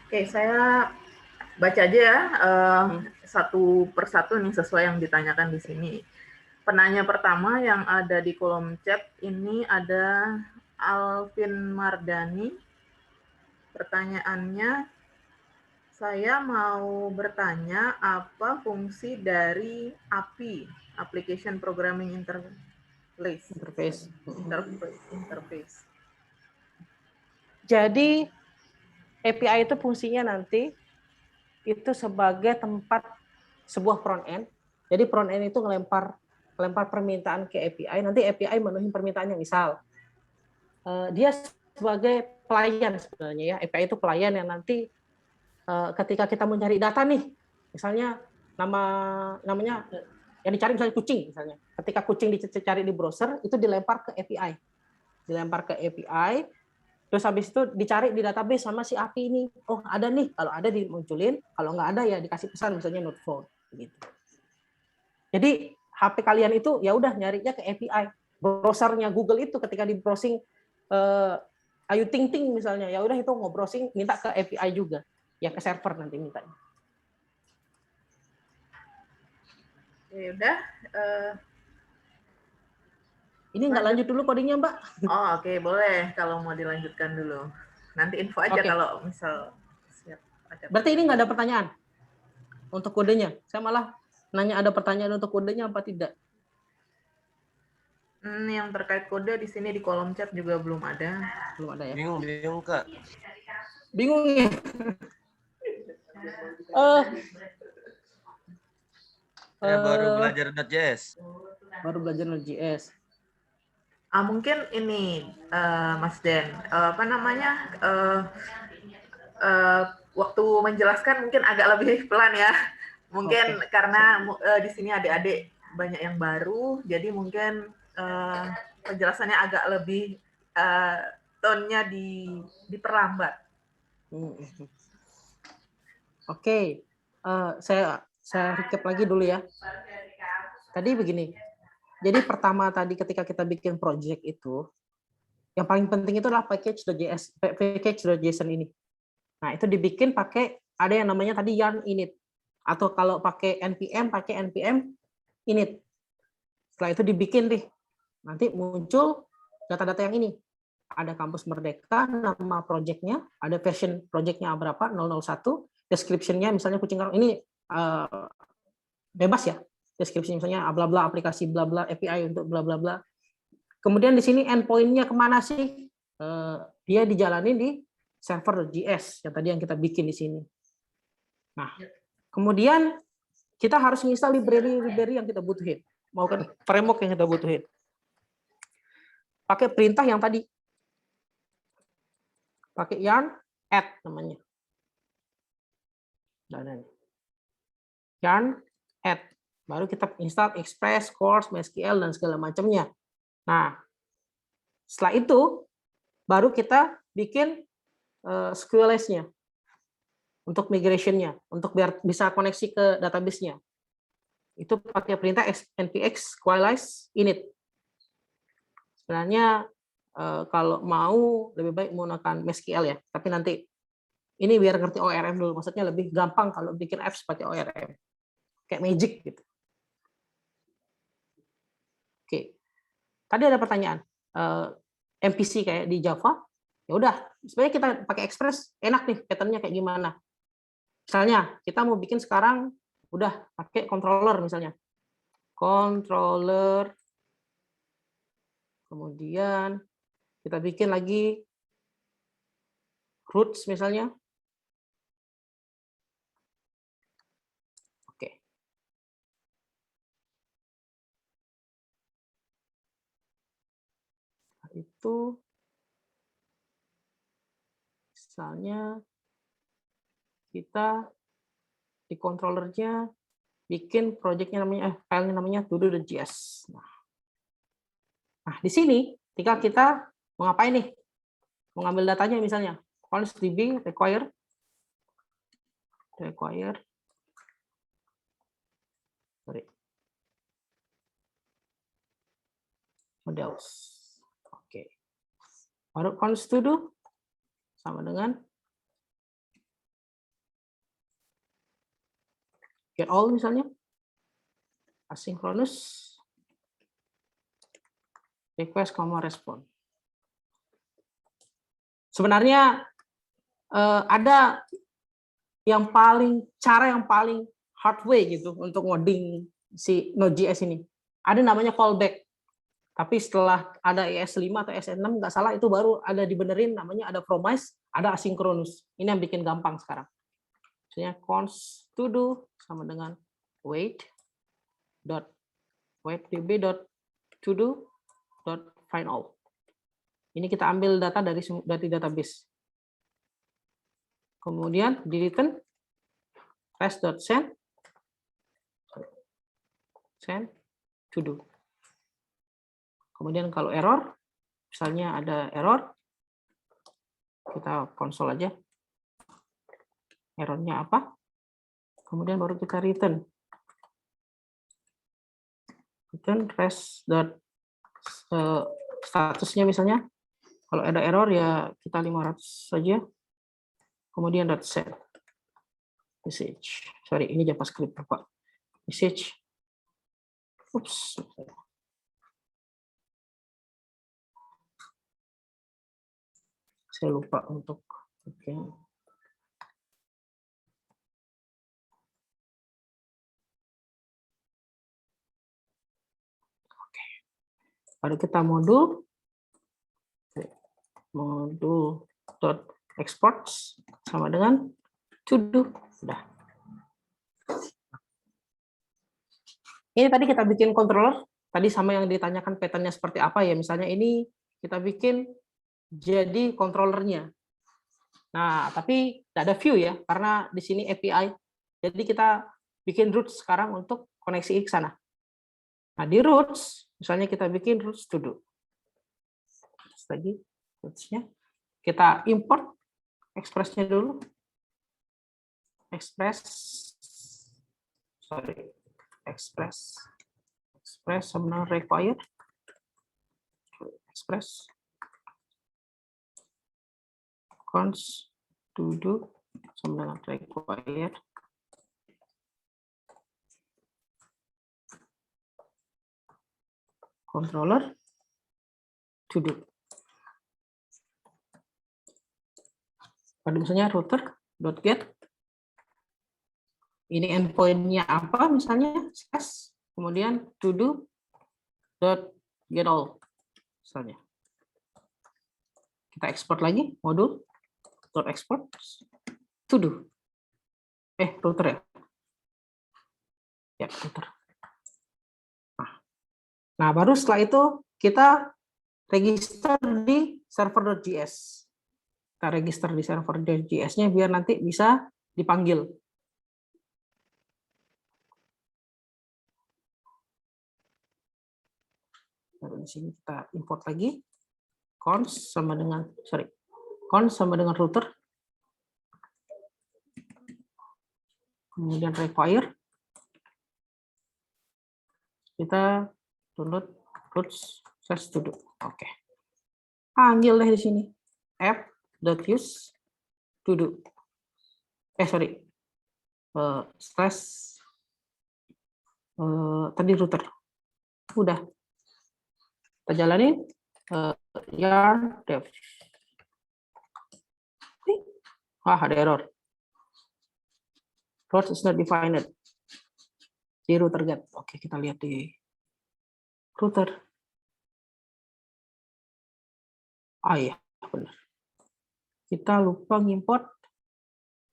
Oke, saya baca aja ya satu persatu nih sesuai yang ditanyakan di sini. Penanya pertama yang ada di kolom chat ini ada Alvin Mardani. Pertanyaannya, saya mau bertanya apa fungsi dari API, Application Programming Interface. Jadi API itu fungsinya nanti itu sebagai tempat sebuah front end. Jadi front end itu ngelempar permintaan ke API, nanti API memenuhi permintaannya. Misal dia sebagai pelayan sebenarnya ya, API itu pelayan yang nanti ketika kita mencari data nih, misalnya namanya yang dicari misalnya kucing misalnya. Ketika kucing dicari di browser itu dilempar ke API. Terus habis itu dicari di database sama si API ini. Oh, ada nih. Kalau ada dimunculin, kalau nggak ada ya dikasih pesan misalnya not found gitu. Jadi HP kalian itu ya udah nyarinya ke API. Browsernya Google itu ketika di browsing Ayu Ting Ting misalnya, ya udah itu mau browsing minta ke API juga. Ya ke server nanti mintanya. Ya udah. Ini nggak lanjut dulu codingnya, Mbak? Oh, oke, boleh kalau mau dilanjutkan dulu. Nanti info aja kalau misal siap ada. Berarti ini nggak ada pertanyaan untuk kodenya. Saya malah nanya ada pertanyaan untuk kodenya apa tidak. Yang terkait kode di sini di kolom chat juga belum ada. Belum ada ya. Bingung Kak. Bingung ya. Saya baru belajar Node.js. Baru belajar Node.js. Mungkin ini Mas Den, apa namanya? Waktu menjelaskan mungkin agak lebih pelan ya. Mungkin karena di sini adik-adik banyak yang baru, jadi mungkin penjelasannya agak lebih tone-nya diperlambat. Oke, saya recap lagi dulu ya. Tadi begini. Jadi pertama tadi ketika kita bikin project itu, yang paling penting itu adalah package.json ini. Nah, itu dibikin pakai ada yang namanya tadi yarn init, atau kalau pakai npm init. Setelah itu dibikin deh, nanti muncul data-data yang ini. Ada Kampus Merdeka, nama projectnya, ada version projectnya berapa, 001, description-nya misalnya kucing karung, ini bebas ya, deskripsi misalnya bla bla aplikasi bla bla API untuk bla bla bla. Kemudian di sini endpoint-nya kemana sih? Dia dijalani di server.js yang kita bikin di sini. Nah, kemudian kita harus install library yang kita butuhin, mau kan framework yang kita butuhin. Pakai perintah yang tadi, pakai yarn add namanya. Yarn add. Baru kita install Express, Course, MySQL, dan segala macamnya. Nah, setelah itu, baru kita bikin SQLize-nya untuk migration-nya, untuk biar bisa koneksi ke database-nya. Itu pakai perintah npx SQLize init. Sebenarnya kalau mau, lebih baik menggunakan MySQL ya, tapi nanti ini biar ngerti ORM dulu, maksudnya lebih gampang kalau bikin apps pakai ORM. Kayak magic gitu. Oke, tadi ada pertanyaan MPC kayak di Java, ya udah. Sebenarnya kita pakai Express enak nih, patternnya kayak gimana. Misalnya kita mau bikin sekarang udah pakai controller misalnya, controller, kemudian kita bikin lagi roots misalnya. Itu misalnya kita di controllernya bikin projectnya namanya filenya namanya todo.js. Nah, di sini ketika kita mau ngapain nih? Mau ngambil datanya misalnya const db require models. Oke. Baru const to do sama dengan get all misalnya, asynchronous request, respond. Sebenarnya ada cara yang paling hard way gitu untuk ngoding si Node.js ini. Ada namanya callback. Tapi setelah ada ES5 atau ES6 nggak salah itu baru ada dibenerin namanya ada promise, ada asynchronous. Ini yang bikin gampang sekarang. Misalnya const to do sama dengan waitdb.to-do.find all. Ini kita ambil data dari database. Kemudian di return rest.send to do. Kemudian kalau error, misalnya ada error, kita konsol aja. Errornya apa? Kemudian baru kita return. Return rest. Statusnya misalnya, kalau ada error ya kita 500 saja. Kemudian .set. Message. Sorry, ini JavaScript Pak. Message. Oops. Saya lupa untuk baru kita modul dot exports sama dengan to do. Sudah. Ini tadi kita bikin controller tadi sama yang ditanyakan patternnya seperti apa ya, misalnya ini kita bikin jadi controllernya. Nah, tapi tidak ada view ya, karena di sini API. Jadi kita bikin roots sekarang untuk koneksi ke sana. Nah, di roots, misalnya kita bikin roots to do. lagi roots-nya. Kita import express-nya dulu. Express sama require. Express const to do sama require. Controller to do. Pada misalnya router.get. Ini endpoint-nya apa misalnya, kemudian to do .get all misalnya. Kita export lagi modul .export to do. Router ya. Ya, router. Nah, baru setelah itu kita register di server.js. Kita register di server.js-nya biar nanti bisa dipanggil. Lalu di sini kita import lagi. Const sama dengan router. Kemudian require. Kita download roots to do. Oke. Panggil deh di sini. app.use to do. Tadi router. Udah. Kita jalanin yarn dev. Ada error. Route is not defined. Di router get. Oke, kita lihat di router. Iya, benar. Kita lupa ngimport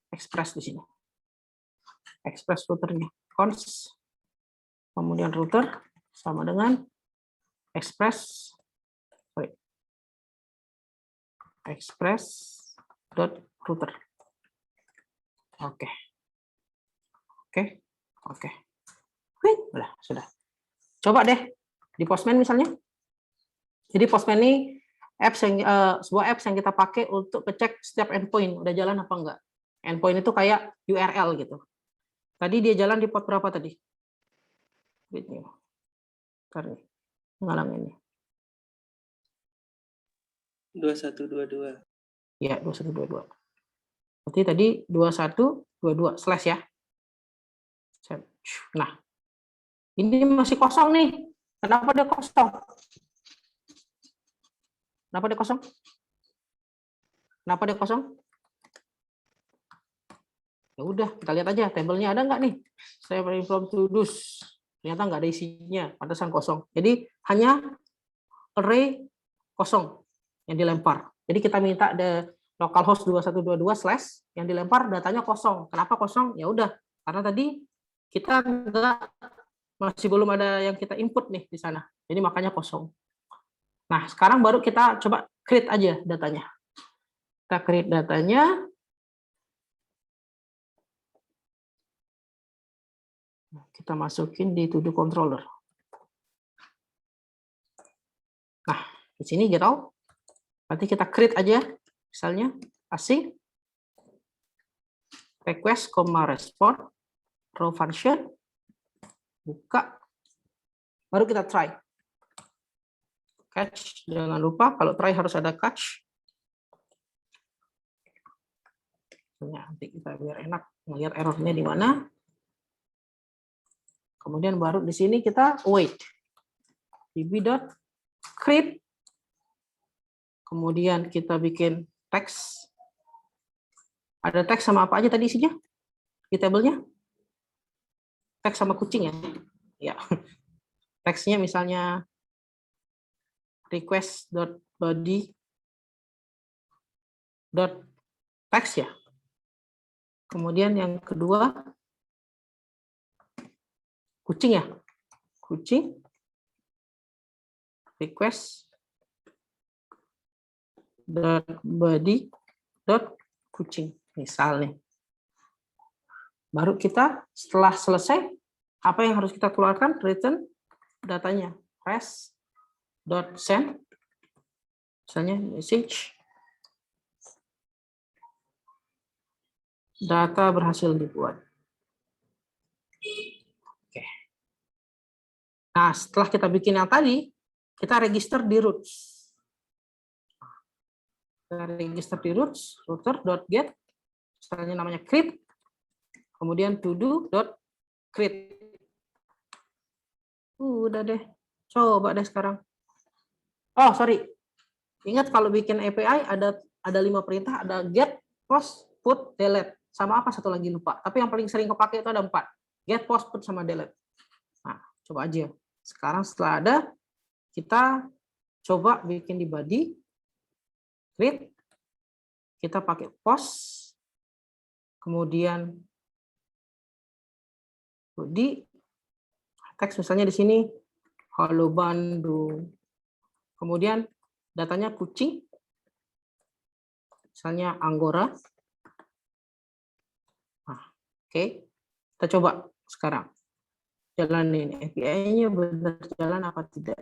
express di sini. Express routernya. Const kemudian router sama dengan express.router. Oke. Sudah. Coba deh di Postman misalnya. Jadi Postman ini sebuah apps yang kita pakai untuk ngecek setiap endpoint udah jalan apa enggak. Endpoint itu kayak URL gitu. Tadi dia jalan di port berapa tadi? Ngalangin. 2122. Ya, 2122. Berarti tadi 2122 slash ya. Nah, ini masih kosong nih. Kenapa dia kosong? Ya udah, kita lihat aja tabelnya ada nggak nih. Saya from to do's. Ternyata nggak ada isinya, pantesan kosong. Jadi hanya array kosong yang dilempar. Jadi kita minta localhost 2122 slash yang dilempar datanya kosong. Kenapa kosong? Ya udah, karena tadi kita masih belum ada yang kita input nih di sana. Jadi makanya kosong. Nah, sekarang baru kita coba create aja datanya. Kita create datanya. Kita masukin di to do controller. Nah, di sini get all. Nanti kita create aja, misalnya async request, respond row function, buka, baru kita try. Catch, jangan lupa kalau try harus ada catch. Nanti kita biar enak melihat errornya di mana. Kemudian baru di sini kita wait. db.create. Kemudian kita bikin teks. Ada teks sama apa aja tadi isinya? Di tabelnya? Teks sama kucing ya? Ya. Teksnya misalnya request.body.text ya. Kemudian yang kedua kucing ya. Kucing request.body.kucing misalnya. Baru kita setelah selesai apa yang harus kita keluarkan? Return datanya. Res.send Misalnya message data berhasil dibuat. Oke. Nah, setelah kita bikin yang tadi, kita register di roots. Kita register di roots, router.get, misalnya namanya create, kemudian todo.create. Udah deh. Coba deh sekarang. Oh, sorry. Ingat kalau bikin API ada 5 perintah, ada get, post, put, delete. Sama apa satu lagi lupa. Tapi yang paling sering kepake itu ada 4. Get, post, put, sama delete. Nah, coba aja. Sekarang setelah ada, kita coba bikin di body. Create. Kita pakai post. Kemudian body. Teks misalnya di sini. Halo Bandung. Kemudian datanya kucing. Misalnya Anggora. Nah, oke. Kita coba sekarang. Jalanin API-nya benar jalan apa tidak.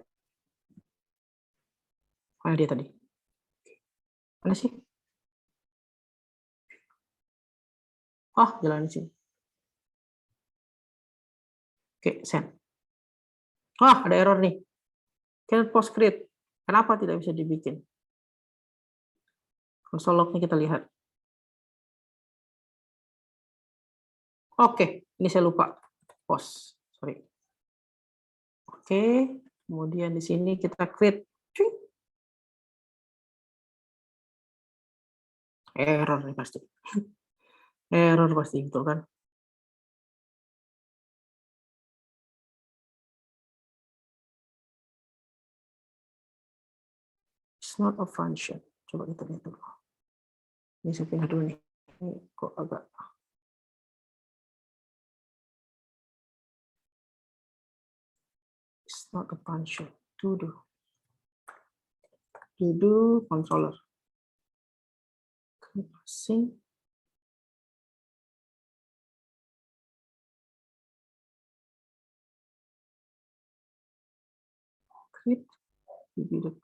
Mana dia tadi? Mana sih? Oh, jalan di sini. Oke, send. Wah, ada error nih. Can post create. Kenapa tidak bisa dibikin? Console log-nya kita lihat. Oke, ini saya lupa. Post, sorry. Oke, kemudian di sini kita create. Error nih pasti. Error pasti, betul kan? It's not a function. Coba kita lihat dulu. Ini saya pindah dulu nih. Ini kok agak. It's not a function. To do controller. Passing. Create.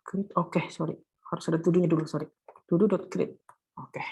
Create. Oke, sorry. Harus ada to-do-nya dulu, sorry. To-do.create. Oke.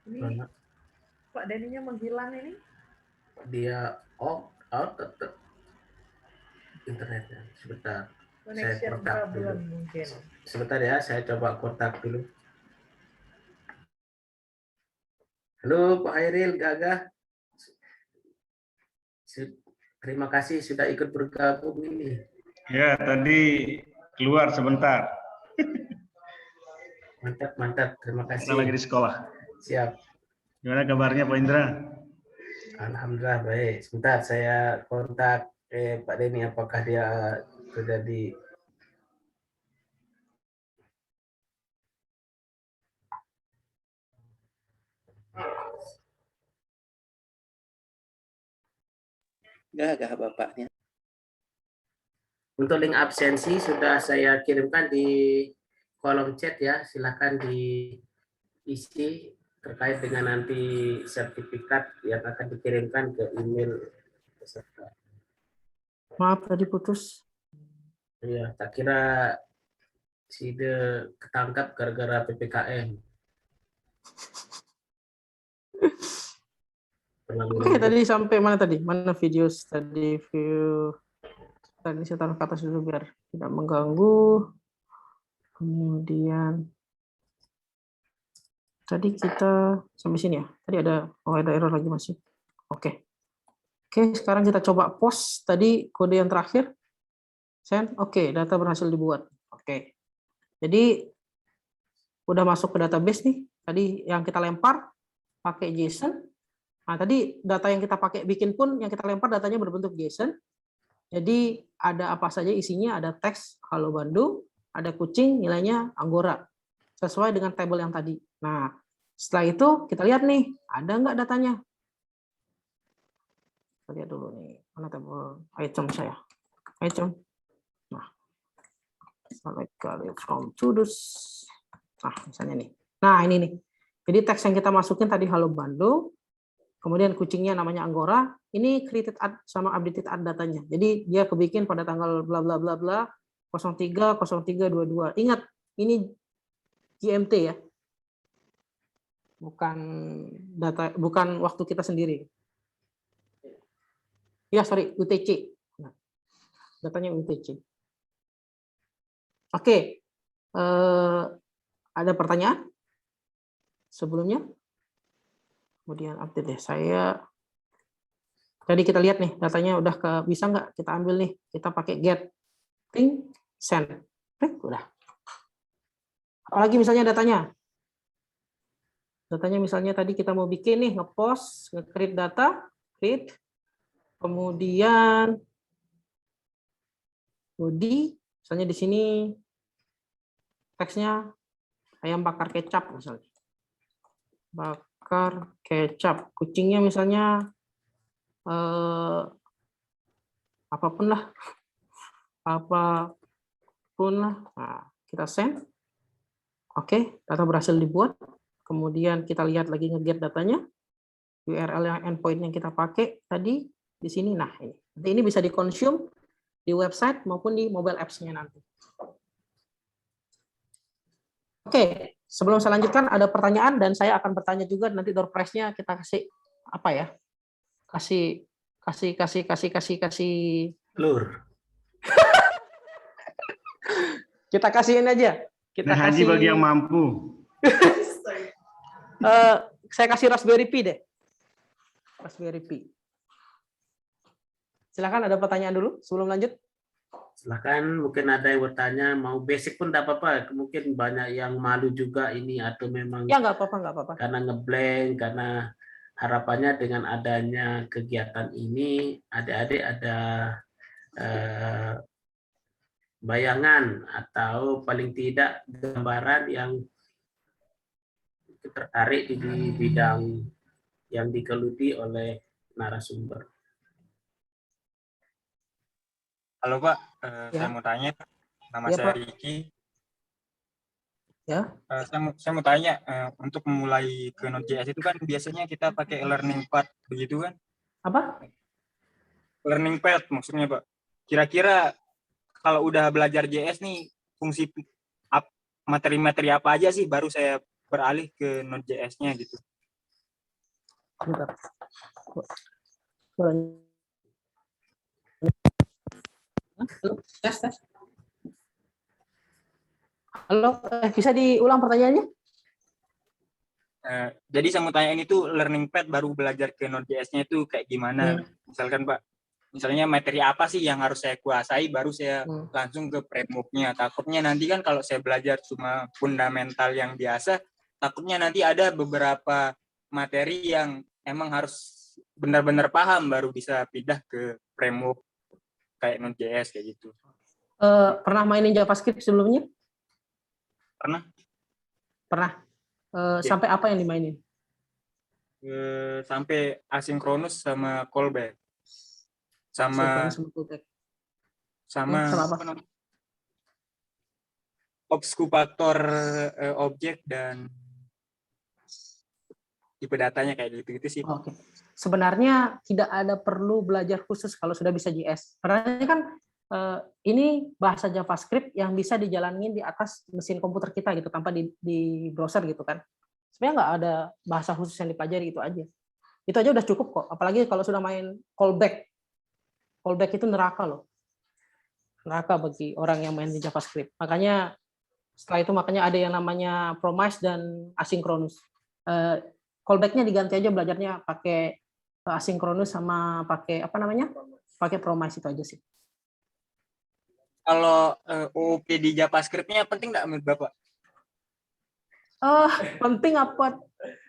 Ini Pak Deninya menghilang ini. Dia out internetnya. Sebentar. Saya Connection kontak problem dulu. mungkin. Sebentar ya, saya coba kontak dulu. Halo Pak Hairil, Gagah. Terima kasih sudah ikut bergabung ini. Ya, tadi keluar sebentar. Mantap. Terima kasih. Kita lagi di sekolah. Siap. Gimana kabarnya Pak Indra? Alhamdulillah baik. Sebentar saya kontak Pak Denny, apakah dia sudah di Gagah bapaknya. Untuk link absensi sudah saya kirimkan di kolom chat ya. Silakan diisi terkait dengan nanti sertifikat yang akan dikirimkan ke email peserta. Maaf tadi putus. Iya, tak kira Side ketangkap gara-gara PPKM. Oke, tadi sampai mana tadi? Mana video tadi view? Tadi saya taruh ke atas dulu biar tidak mengganggu. Kemudian tadi kita sampai sini ya. Tadi ada error lagi masih. Oke. Oke, sekarang kita coba post tadi kode yang terakhir. Send. Oke, data berhasil dibuat. Oke. Jadi udah masuk ke database nih. Tadi yang kita lempar pakai JSON. Nah, tadi data yang kita pakai bikin pun yang kita lempar datanya berbentuk JSON. Jadi ada apa saja isinya, ada teks Halo Bandung, ada kucing nilainya Anggora. Sesuai dengan tabel yang tadi. Nah, setelah itu kita lihat nih, ada nggak datanya? Kita lihat dulu nih, mana tabel item saya. Item. Nah, select from to-dos. Nah, misalnya nih. Nah, ini nih. Jadi teks yang kita masukin tadi Halo Bandung, kemudian kucingnya namanya Anggora, ini created add sama updated add datanya. Jadi dia kebikin pada tanggal bla bla bla bla 03/03/22. Ingat, ini GMT ya. Bukan data, bukan waktu kita sendiri. Ya, sorry, UTC. Nah, datanya UTC. Oke. Ada pertanyaan sebelumnya? Kemudian update deh. Tadi kita lihat nih, datanya udah bisa nggak kita ambil nih. Kita pakai get, ping, send. Udah. Apalagi misalnya datanya. Datanya misalnya tadi kita mau bikin nih, ngepost, nge-create data, create, kemudian body, misalnya di sini teksnya ayam bakar kecap misalnya. Bakar kecap. Kucingnya misalnya apapun lah. Apapun lah. Nah, kita send. Oke, data berhasil dibuat. Kemudian kita lihat lagi nge-get datanya. URL yang endpoint yang kita pakai tadi di sini. Nah, ini bisa di-consume di website maupun di mobile apps-nya nanti. Oke, sebelum saya lanjutkan ada pertanyaan dan saya akan bertanya juga nanti door prize-nya kita kasih apa ya? Kasih Lur. Kita kasihin aja. Kita Nah, Haji kasih bagi yang mampu. saya kasih Raspberry Pi deh. Raspberry Pi. Silakan, ada pertanyaan dulu sebelum lanjut. Silakan, mungkin ada yang bertanya, mau basic pun tidak apa-apa. Mungkin banyak yang malu juga ini atau memang Ya nggak apa-apa. Karena ngeblank, karena harapannya dengan adanya kegiatan ini, adik-adik ada bayangan atau paling tidak gambaran yang tertarik di bidang yang digeluti oleh narasumber. Halo Pak, Ya. saya mau tanya, nama Ya, saya Pak. Riki. Ya. Saya mau tanya, untuk memulai ke Node.js itu kan biasanya kita pakai learning path, begitu kan? Apa? Learning path maksudnya Pak. Kira-kira kalau udah belajar JS nih, fungsi materi-materi apa aja sih baru saya beralih ke Node.js-nya gitu? Bentar. Tes. Halo, bisa diulang pertanyaannya? Jadi saya mau tanya ini tuh learning path baru belajar ke Node.js-nya itu kayak gimana? Misalkan Pak, misalnya materi apa sih yang harus saya kuasai baru saya langsung ke framework-nya. Takutnya nanti kan kalau saya belajar cuma fundamental yang biasa, takutnya nanti ada beberapa materi yang emang harus benar-benar paham baru bisa pindah ke framework kayak Node.js kayak gitu. Pernah mainin JavaScript sebelumnya? Pernah. Sampai apa yang dimainin? Sampai asinkronus sama callback. Sama apa? obskupator objek dan tipe datanya kayak gitu sih. Oke. Sebenarnya tidak ada perlu belajar khusus kalau sudah bisa JS. Karena kan ini bahasa JavaScript yang bisa dijalanin di atas mesin komputer kita gitu tanpa di browser gitu kan. Sebenarnya nggak ada bahasa khusus yang dipelajari, itu aja. Itu aja udah cukup kok. Apalagi kalau sudah main callback. Callback itu neraka loh. Neraka bagi orang yang main di JavaScript. Makanya setelah itu ada yang namanya promise dan asynchronous. Callback-nya diganti aja belajarnya pakai asinkronus sama pakai apa namanya? Pakai promise itu aja sih. Kalau OOP di JavaScript-nya penting nggak menurut Bapak? Penting apa?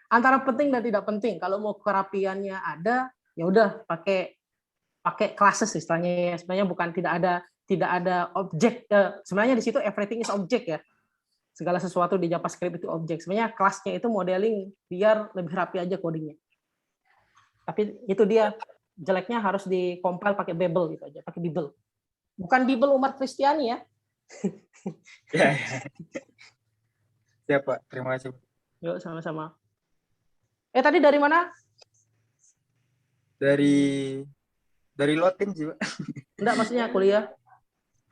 Antara penting dan tidak penting. Kalau mau kerapiannya ada, ya udah pakai classes istilahnya. Sebenarnya bukan tidak ada objek. Sebenarnya di situ everything is object ya. Segala sesuatu di JavaScript itu objek. Sebenarnya kelasnya itu modeling biar lebih rapi aja codingnya. Tapi itu dia jeleknya harus di-compile pakai Babel gitu aja, pakai Bible. Bukan Bible umat Kristiani ya. Ya. Siap, Pak. Terima kasih. Yuk, sama-sama. Tadi dari mana? Dari Lotin sih, Pak. Enggak, maksudnya kuliah.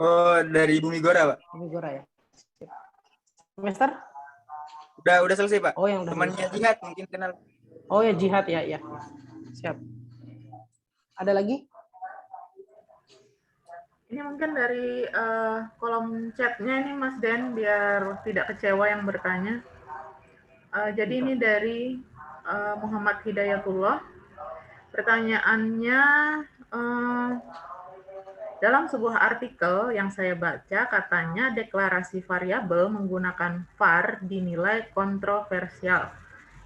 Oh, dari Bumi Gora, Pak. Bumi Gora ya. Semester? Udah selesai, Pak. Oh, yang udah. Temannya Jihad mungkin kenal. Oh ya, Jihad ya. Siap. Ada lagi? Ini mungkin dari kolom chatnya ini Mas Den, biar tidak kecewa yang bertanya. Jadi ini dari Muhammad Hidayatullah. Pertanyaannya, dalam sebuah artikel yang saya baca, katanya deklarasi variabel menggunakan var dinilai kontroversial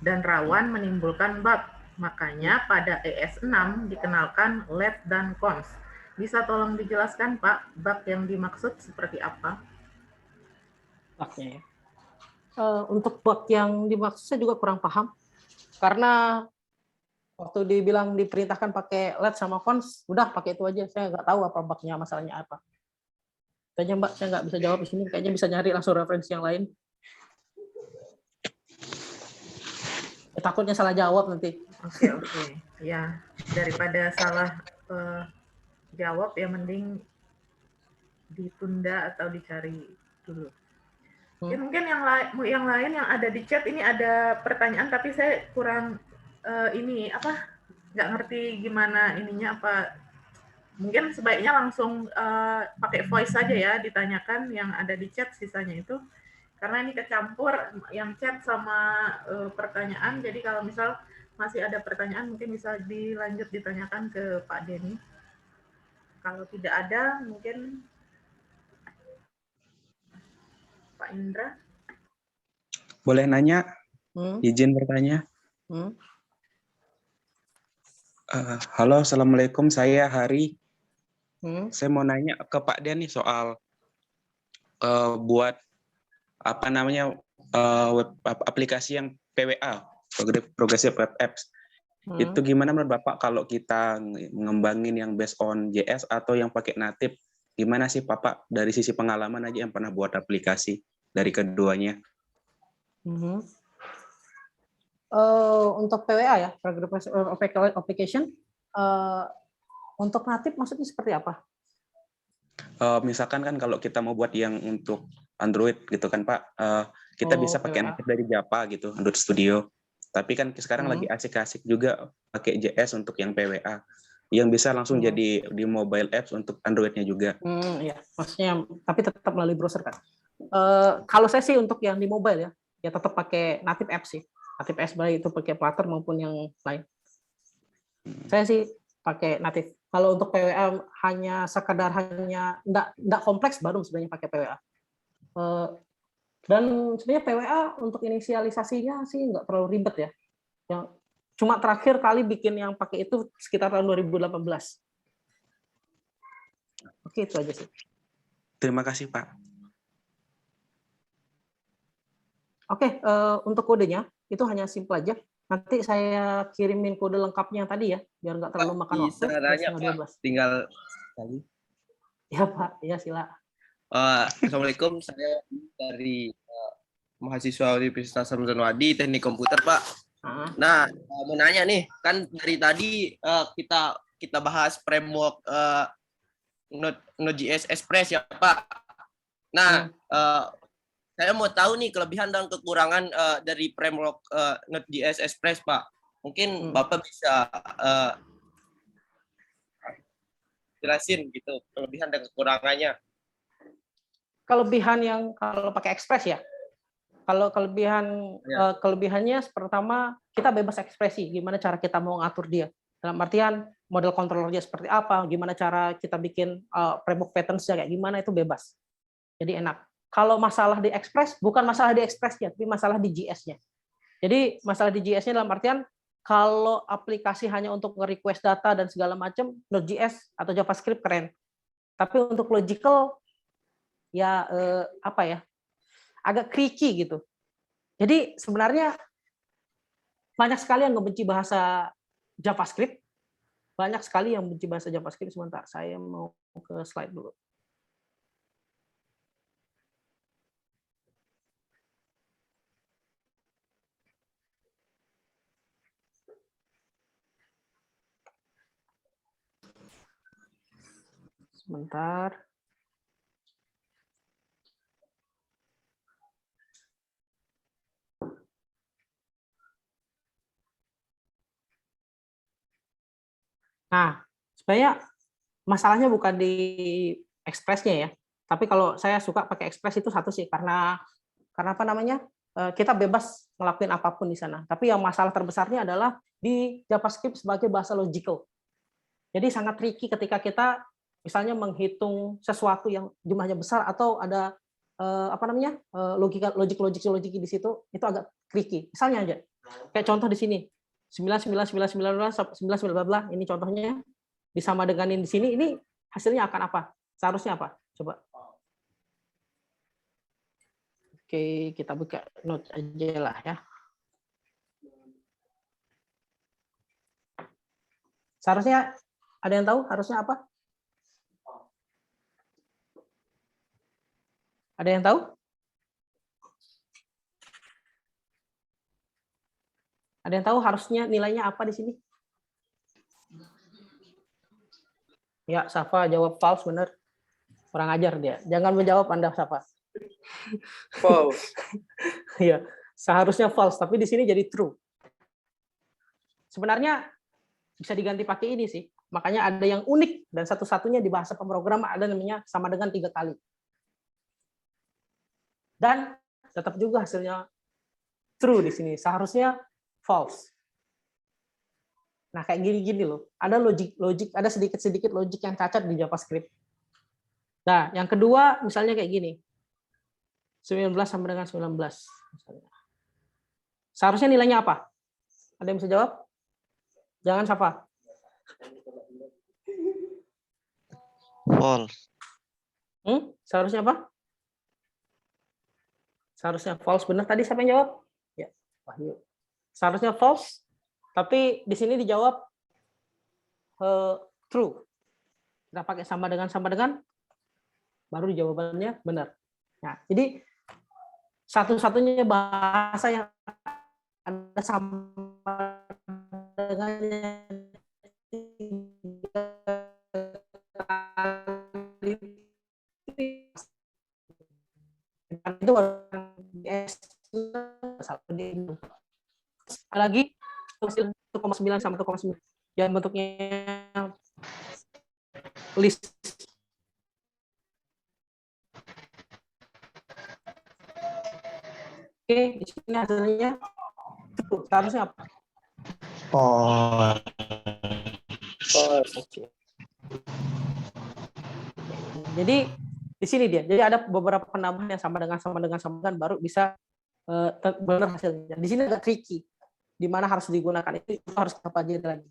dan rawan menimbulkan bug. Makanya pada ES6 dikenalkan let dan cons. Bisa tolong dijelaskan, Pak, bug yang dimaksud seperti apa? Bugnya ya. Untuk bug yang dimaksud saya juga kurang paham. Karena waktu dibilang diperintahkan pakai let sama cons, udah pakai itu aja. Saya nggak tahu apa bugnya, masalahnya apa. Kayaknya Mbak, saya nggak bisa jawab di sini. Kayaknya bisa nyari langsung referensi yang lain. Takutnya salah jawab nanti. Oke. Ya, daripada salah jawab ya mending ditunda atau dicari dulu. Ya, mungkin yang lain yang ada di chat ini ada pertanyaan tapi saya kurang nggak ngerti gimana ininya apa. Mungkin sebaiknya langsung pakai voice saja ya, ditanyakan yang ada di chat sisanya itu. Karena ini kecampur yang chat sama pertanyaan. Jadi kalau misal masih ada pertanyaan mungkin bisa dilanjut ditanyakan ke Pak Denny. Kalau tidak ada, mungkin Pak Indra. Boleh nanya? Izin bertanya. Halo, Assalamualaikum. Saya Hari. Saya mau nanya ke Pak Denny soal buat apa namanya aplikasi yang PWA, Progressive Web Apps. Itu gimana menurut Bapak kalau kita ngembangin yang based on JS atau yang pakai native? Gimana sih Bapak dari sisi pengalaman aja yang pernah buat aplikasi dari keduanya? Untuk PWA ya, Progressive Application, untuk native maksudnya seperti apa? Misalkan kan kalau kita mau buat yang untuk Android gitu kan Pak, kita bisa pakai native dari Java gitu, Android Studio. Tapi kan sekarang lagi asik-asik juga pakai JS untuk yang PWA, yang bisa langsung jadi di mobile apps untuk Android-nya juga. Ya, maksudnya tapi tetap melalui browser kan. Kalau saya sih untuk yang di mobile ya tetap pakai native apps sih. Native apps baik itu pakai Flutter maupun yang lain. Saya sih pakai native. Kalau untuk PWA hanya sekadar enggak kompleks baru sebenarnya pakai PWA. Dan sebenarnya PWA untuk inisialisasinya sih nggak terlalu ribet ya. Yang cuma terakhir kali bikin yang pakai itu sekitar tahun 2018. Oke, itu aja sih. Terima kasih Pak. Oke, untuk kodenya itu hanya simple aja. Nanti saya kirimin kode lengkapnya tadi ya, biar nggak terlalu makan waktu. Bisa nanya Pak, tinggal sekali. Ya Pak, ya sila. Assalamualaikum, saya dari mahasiswa Universitas Samsudin Teknik Komputer Pak. Nah, mau nanya nih, kan dari tadi kita bahas framework Node.js Express ya Pak. Nah, saya mau tahu nih kelebihan dan kekurangan dari framework Node.js Express Pak. Mungkin Bapak bisa jelasin gitu kelebihan dan kekurangannya. Kelebihan yang kalau pakai Express ya. Kalau kelebihannya pertama kita bebas ekspresi, gimana cara kita mau ngatur dia. Dalam artian model controllernya seperti apa, gimana cara kita bikin framework patterns-nya kayak gimana, itu bebas. Jadi enak. Kalau masalah di Express, bukan masalah di Express-nya, tapi masalah di JS-nya. Jadi masalah di JS-nya dalam artian kalau aplikasi hanya untuk nge-request data dan segala macam, Node.js atau JavaScript keren. Tapi untuk logical, ya apa ya, agak tricky gitu. Jadi sebenarnya banyak sekali yang ngebenci bahasa JavaScript, banyak sekali yang benci bahasa JavaScript. Sebentar, saya mau ke slide dulu. Sebentar. Nah, sebenarnya masalahnya bukan di Express-nya ya. Tapi kalau saya suka pakai Express itu satu sih, karena apa namanya, kita bebas ngelakuin apapun di sana. Tapi yang masalah terbesarnya adalah di JavaScript sebagai bahasa logical. Jadi sangat tricky ketika kita misalnya menghitung sesuatu yang jumlahnya besar atau ada apa namanya, logic di situ, itu agak tricky. Misalnya aja, kayak contoh di sini. 9 ini contohnya disama denganin di sini, ini hasilnya akan apa? Seharusnya apa? Coba. Oke, kita buka note aja lah ya. Seharusnya ada yang tahu harusnya apa? Ada yang tahu? Ada yang tahu harusnya nilainya apa di sini? Ya, Safa jawab false, benar. Kurang ajar dia. Jangan menjawab Anda, Safa. False. Iya, seharusnya false, tapi di sini jadi true. Sebenarnya bisa diganti pakai ini sih. Makanya ada yang unik dan satu-satunya di bahasa pemrograman ada namanya sama dengan 3 kali. Dan tetap juga hasilnya true di sini. Seharusnya false. Nah, kayak gini-gini loh. Ada logik, ada sedikit-sedikit logik yang cacat di JavaScript. Nah, yang kedua misalnya kayak gini. 19 sama dengan 19 misalnya. Seharusnya nilainya apa? Ada yang bisa jawab? Jangan Safa. False. Seharusnya apa? Seharusnya false. Benar tadi siapa yang jawab? Ya, Wahyu. Seharusnya false, tapi di sini dijawab true. Kita pakai sama dengan, baru jawabannya benar. Nah, jadi satu-satunya bahasa yang ada sama dengannya itu lagi 1,9 sama 1,9 yang bentuknya list. Oke, di sini hasilnya seharusnya apa? Oh. Jadi di sini dia. Jadi ada beberapa penambahan yang sama dengan baru bisa benar hasilnya. Di sini agak tricky. Di mana harus digunakan itu harus apa aja lagi.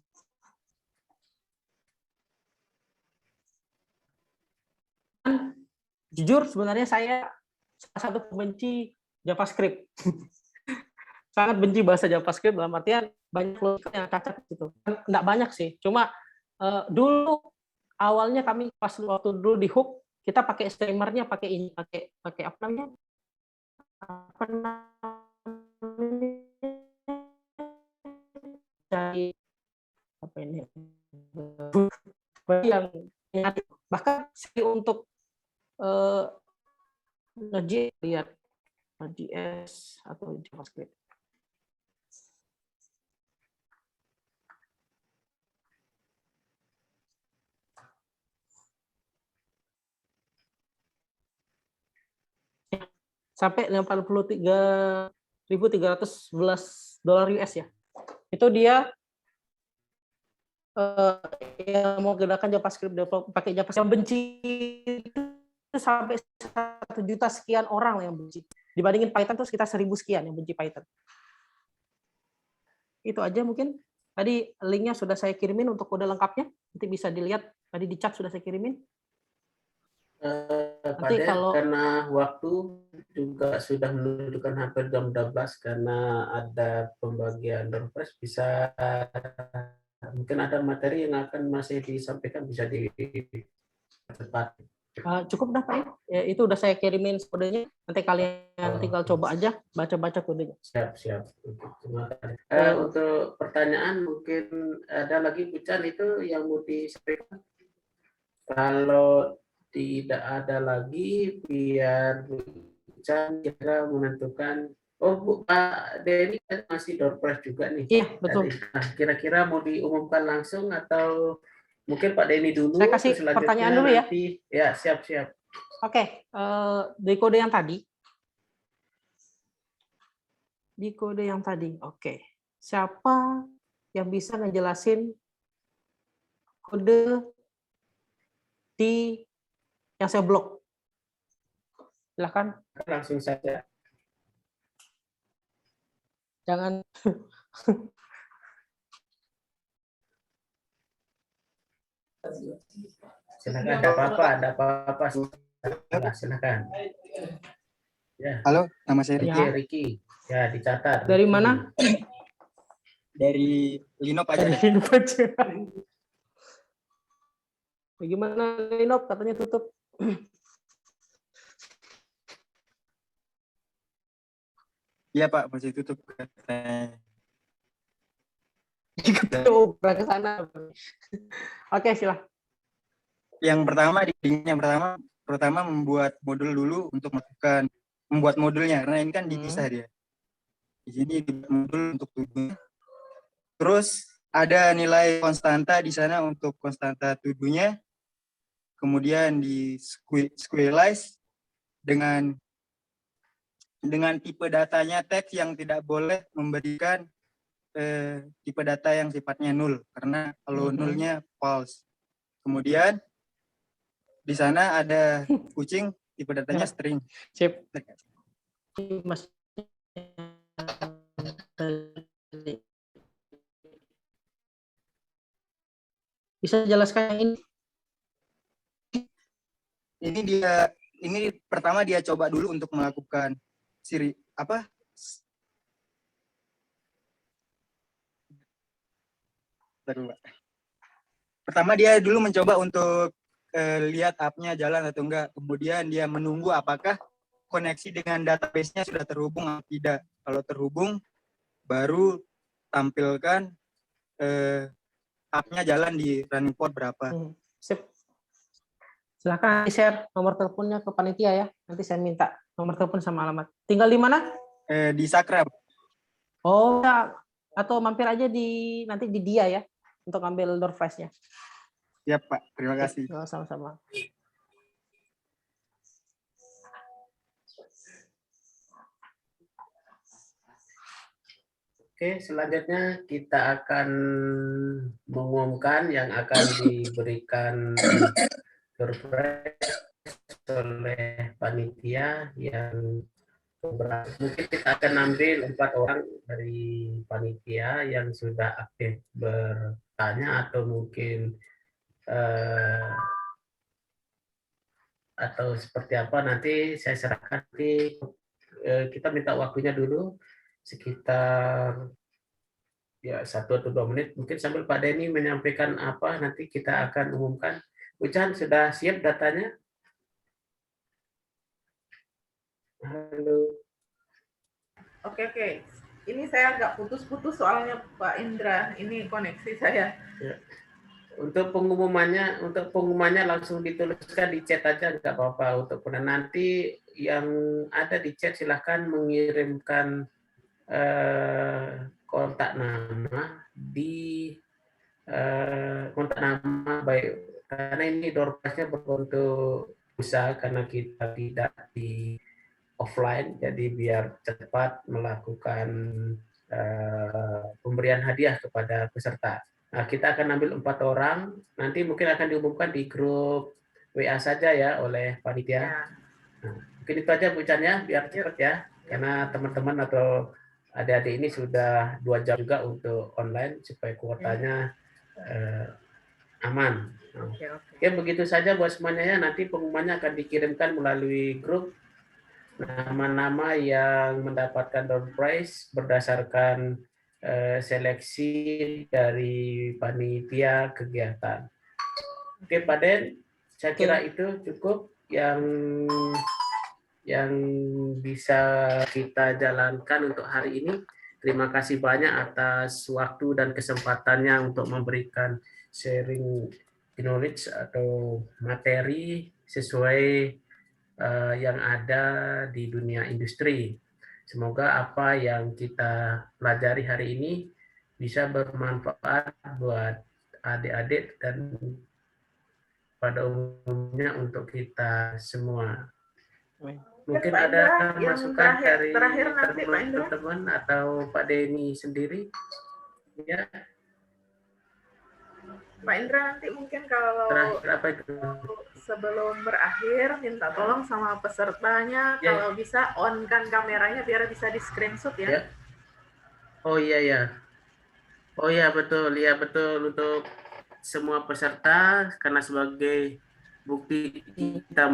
Jujur sebenarnya saya salah satu pembenci JavaScript. Sangat benci bahasa JavaScript dalam artian banyak logika yang cacat gitu. Enggak banyak sih, cuma dulu awalnya kami pas waktu dulu di Hook kita pakai streamernya pakai ini, pakai apa namanya? Dari apa ini? Yang bahkan untuk lihat Node.js atau JavaScript. Sampai $83.311 US ya. Itu dia yang mau gunakan JavaScript develop pakai JavaScript yang benci itu sampai 1 juta sekian orang yang benci. Dibandingin Python tuh sekitar 1000 sekian yang benci Python. Itu aja mungkin. Tadi linknya sudah saya kirimin untuk kode lengkapnya. Nanti bisa dilihat. Tadi di chat sudah saya kirimin. Nanti kalau karena waktu juga sudah menunjukkan hampir jam 12 karena ada pembagian door prize, bisa mungkin ada materi yang akan masih disampaikan, bisa dipercepat. Cukup dah Pak ya, itu udah saya kirimin kodenya, nanti kalian tinggal coba aja baca-baca kodenya. Siap. Terima kasih. Untuk pertanyaan mungkin ada lagi Bu Chan itu yang mau disampaikan. Kalau tidak ada lagi, biar Bu Chan kira menentukan. Oh Bu, Pak Denny kan masih door prize juga nih. Iya betul. Nah, kira-kira mau diumumkan langsung atau mungkin Pak Denny dulu? Saya kasih pertanyaan dulu ya. Nanti, ya siap. Oke, di kode yang tadi. Oke. Siapa yang bisa ngejelasin kode di yang saya blok? Silakan. Langsung saja. Jangan. Silakan, ada apa-apa. Silakan. Ya. Halo, nama saya Ricky. Ya, dicatat. Dari mana? Dari Linop aja. Bagaimana Linop? Katanya tutup. Iya Pak, masih tutup. Ke sana. Oke, silah. Yang pertama membuat modul dulu untuk membuat modulnya, karena ini kan dipisah dia. Di sini dibuat modul untuk tujuannya. Terus ada nilai konstanta di sana untuk konstanta tujuannya. Kemudian di squealize dengan tipe datanya teks yang tidak boleh memberikan tipe data yang sifatnya nul, karena kalau nulnya false. Kemudian di sana ada kucing, tipe datanya string. Sip. Bisa jelaskan yang ini? Ini pertama dia coba dulu untuk melakukan Pertama dia dulu mencoba untuk lihat app-nya jalan atau enggak. Kemudian dia menunggu apakah koneksi dengan database-nya sudah terhubung atau tidak. Kalau terhubung, baru tampilkan app-nya jalan di running port berapa. Sip. Silakan share nomor teleponnya ke panitia ya. Nanti saya minta nomor telepon sama alamat. Tinggal di mana? Di Sakra. Oh, ya. Atau mampir aja nanti di dia ya untuk ambil door prize-nya. Ya Pak, terima kasih. Sama-sama. Oke, selanjutnya kita akan mengumumkan yang akan diberikan door prize oleh panitia yang beberapa. Mungkin kita akan ambil 4 orang dari panitia yang sudah aktif bertanya atau mungkin atau seperti apa, nanti saya serahkan. Nanti kita minta waktunya dulu sekitar ya 1 atau 2 menit, mungkin sambil Pak Denny menyampaikan apa, nanti kita akan umumkan. Bu Chan, sudah siap datanya? Halo. Oke. Ini saya agak putus-putus soalnya Pak Indra, ini koneksi saya. Ya. Untuk pengumumannya langsung dituliskan di chat aja, nggak apa-apa. Untuk nanti yang ada di chat silahkan mengirimkan kontak nama kontak nama baik, karena ini door prize-nya berbentuk usaha karena kita tidak di offline, jadi biar cepat melakukan pemberian hadiah kepada peserta. Nah, kita akan ambil 4 orang. Nanti mungkin akan diumumkan di grup WA saja ya oleh panitia. Nah, mungkin itu aja Bu Chan ya, biar cepat ya. Karena teman-teman atau adik-adik ini sudah 2 jam juga untuk online supaya kuotanya aman. Nah, oke, begitu saja buat semuanya ya. Nanti pengumumannya akan dikirimkan melalui grup nama-nama yang mendapatkan door prize berdasarkan seleksi dari panitia kegiatan. Oke, Pak Den, saya kira itu cukup yang bisa kita jalankan untuk hari ini. Terima kasih banyak atas waktu dan kesempatannya untuk memberikan sharing knowledge atau materi sesuai yang ada di dunia industri. Semoga apa yang kita pelajari hari ini bisa bermanfaat buat adik-adik dan pada umumnya untuk kita semua. Mungkin Pak ada Indra, masukan dari terakhir nanti Pak Indra. teman-teman atau Pak Denny sendiri? Ya. Pak Indra, nanti mungkin kalau Apa itu? sebelum berakhir minta tolong sama pesertanya kalau bisa on-kan kameranya biar bisa di screenshot ya. Oh iya ya. Oh iya betul, ya betul untuk semua peserta karena sebagai bukti kita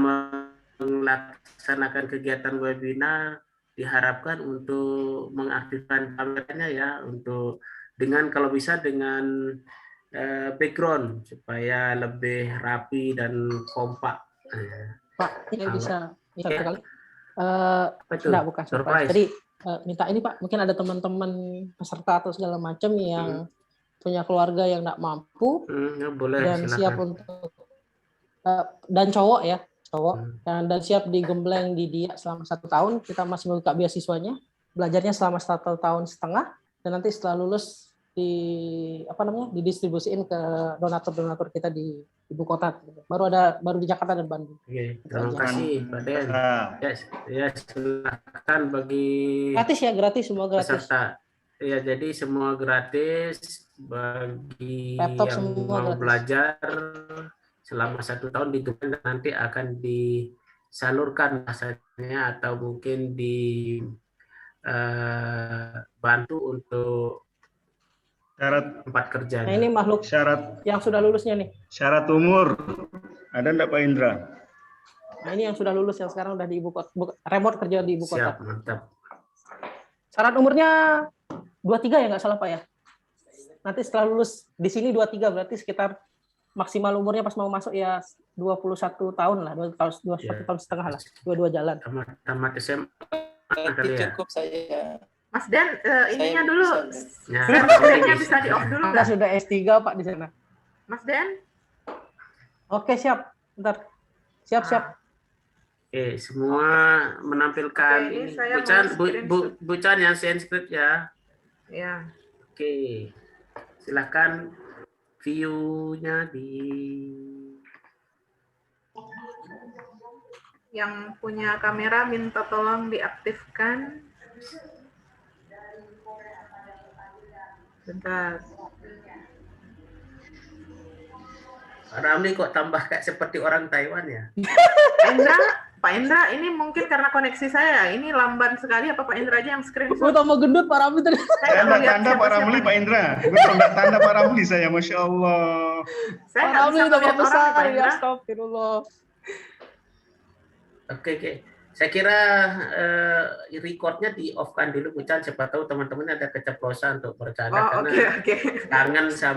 melaksanakan kegiatan webinar diharapkan untuk mengaktifkan kameranya ya untuk dengan kalau bisa dengan background supaya lebih rapi dan kompak. Pak, ini bisa kali. Betul. Enggak, bukan surprise. Jadi minta ini Pak, mungkin ada teman-teman peserta atau segala macam yang punya keluarga yang enggak mampu boleh, dan silakan. siap untuk dan cowok ya, dan siap digembleng di dia selama 1 tahun. Kita masih membuka beasiswanya, belajarnya selama 1,5 tahun, dan nanti setelah lulus didistribusiin ke donatur-donatur kita di ibu kota. Baru di Jakarta dan Bandung. Oke, terima kasih Pak Den. Ya, silakan bagi gratis semua gratis. Peserta. Ya, jadi semua gratis bagi laptop yang semua mau gratis. belajar selama 1 tahun dan nanti akan disalurkan bahasanya atau mungkin dibantu untuk syarat tempat kerja. Nah, ini makhluk syarat yang sudah lulusnya nih. Syarat umur ada enggak Pak Indra? Nah, ini yang sudah lulus yang sekarang udah di ibu kota, remote kerja di ibu kota. Siap, mantap. Syarat umurnya 23 ya nggak salah Pak ya. Nanti setelah lulus di sini 23 berarti sekitar maksimal umurnya pas mau masuk ya 21 tahun lah, 21 tahun setengah lah, 22 jalan. Tamat SMA kali ya. Cukup saya. Mas Dan, ininya dulu. Ya, bisa di off dulu. Kita sudah S3 Pak di sana. Mas Dan? Oke, siap. Bentar. Siap. Oke, semua menampilkan ini ini. saya Bu Chan yang share script ya. Ya. Oke. Silakan view-nya Yang punya kamera minta tolong diaktifkan. Bentar. Pak Ramli kok tambah kayak seperti orang Taiwan ya? Pak Indra, ini mungkin karena koneksi saya. Ini lamban sekali apa Pak Indra aja yang screenshot? Gue tambah gendut Pak Ramli tadi. Tanda Pak Ramli Pak Indra. Gue tanda Pak Ramli saya, Masya Allah. Saya Pak Ramli tambah besar ya, astagfirullah. Oke. Saya kira recordnya di off kan dulu Bu Chan, siapa tahu teman-teman ada keceplosan untuk bercanda karena kangen sama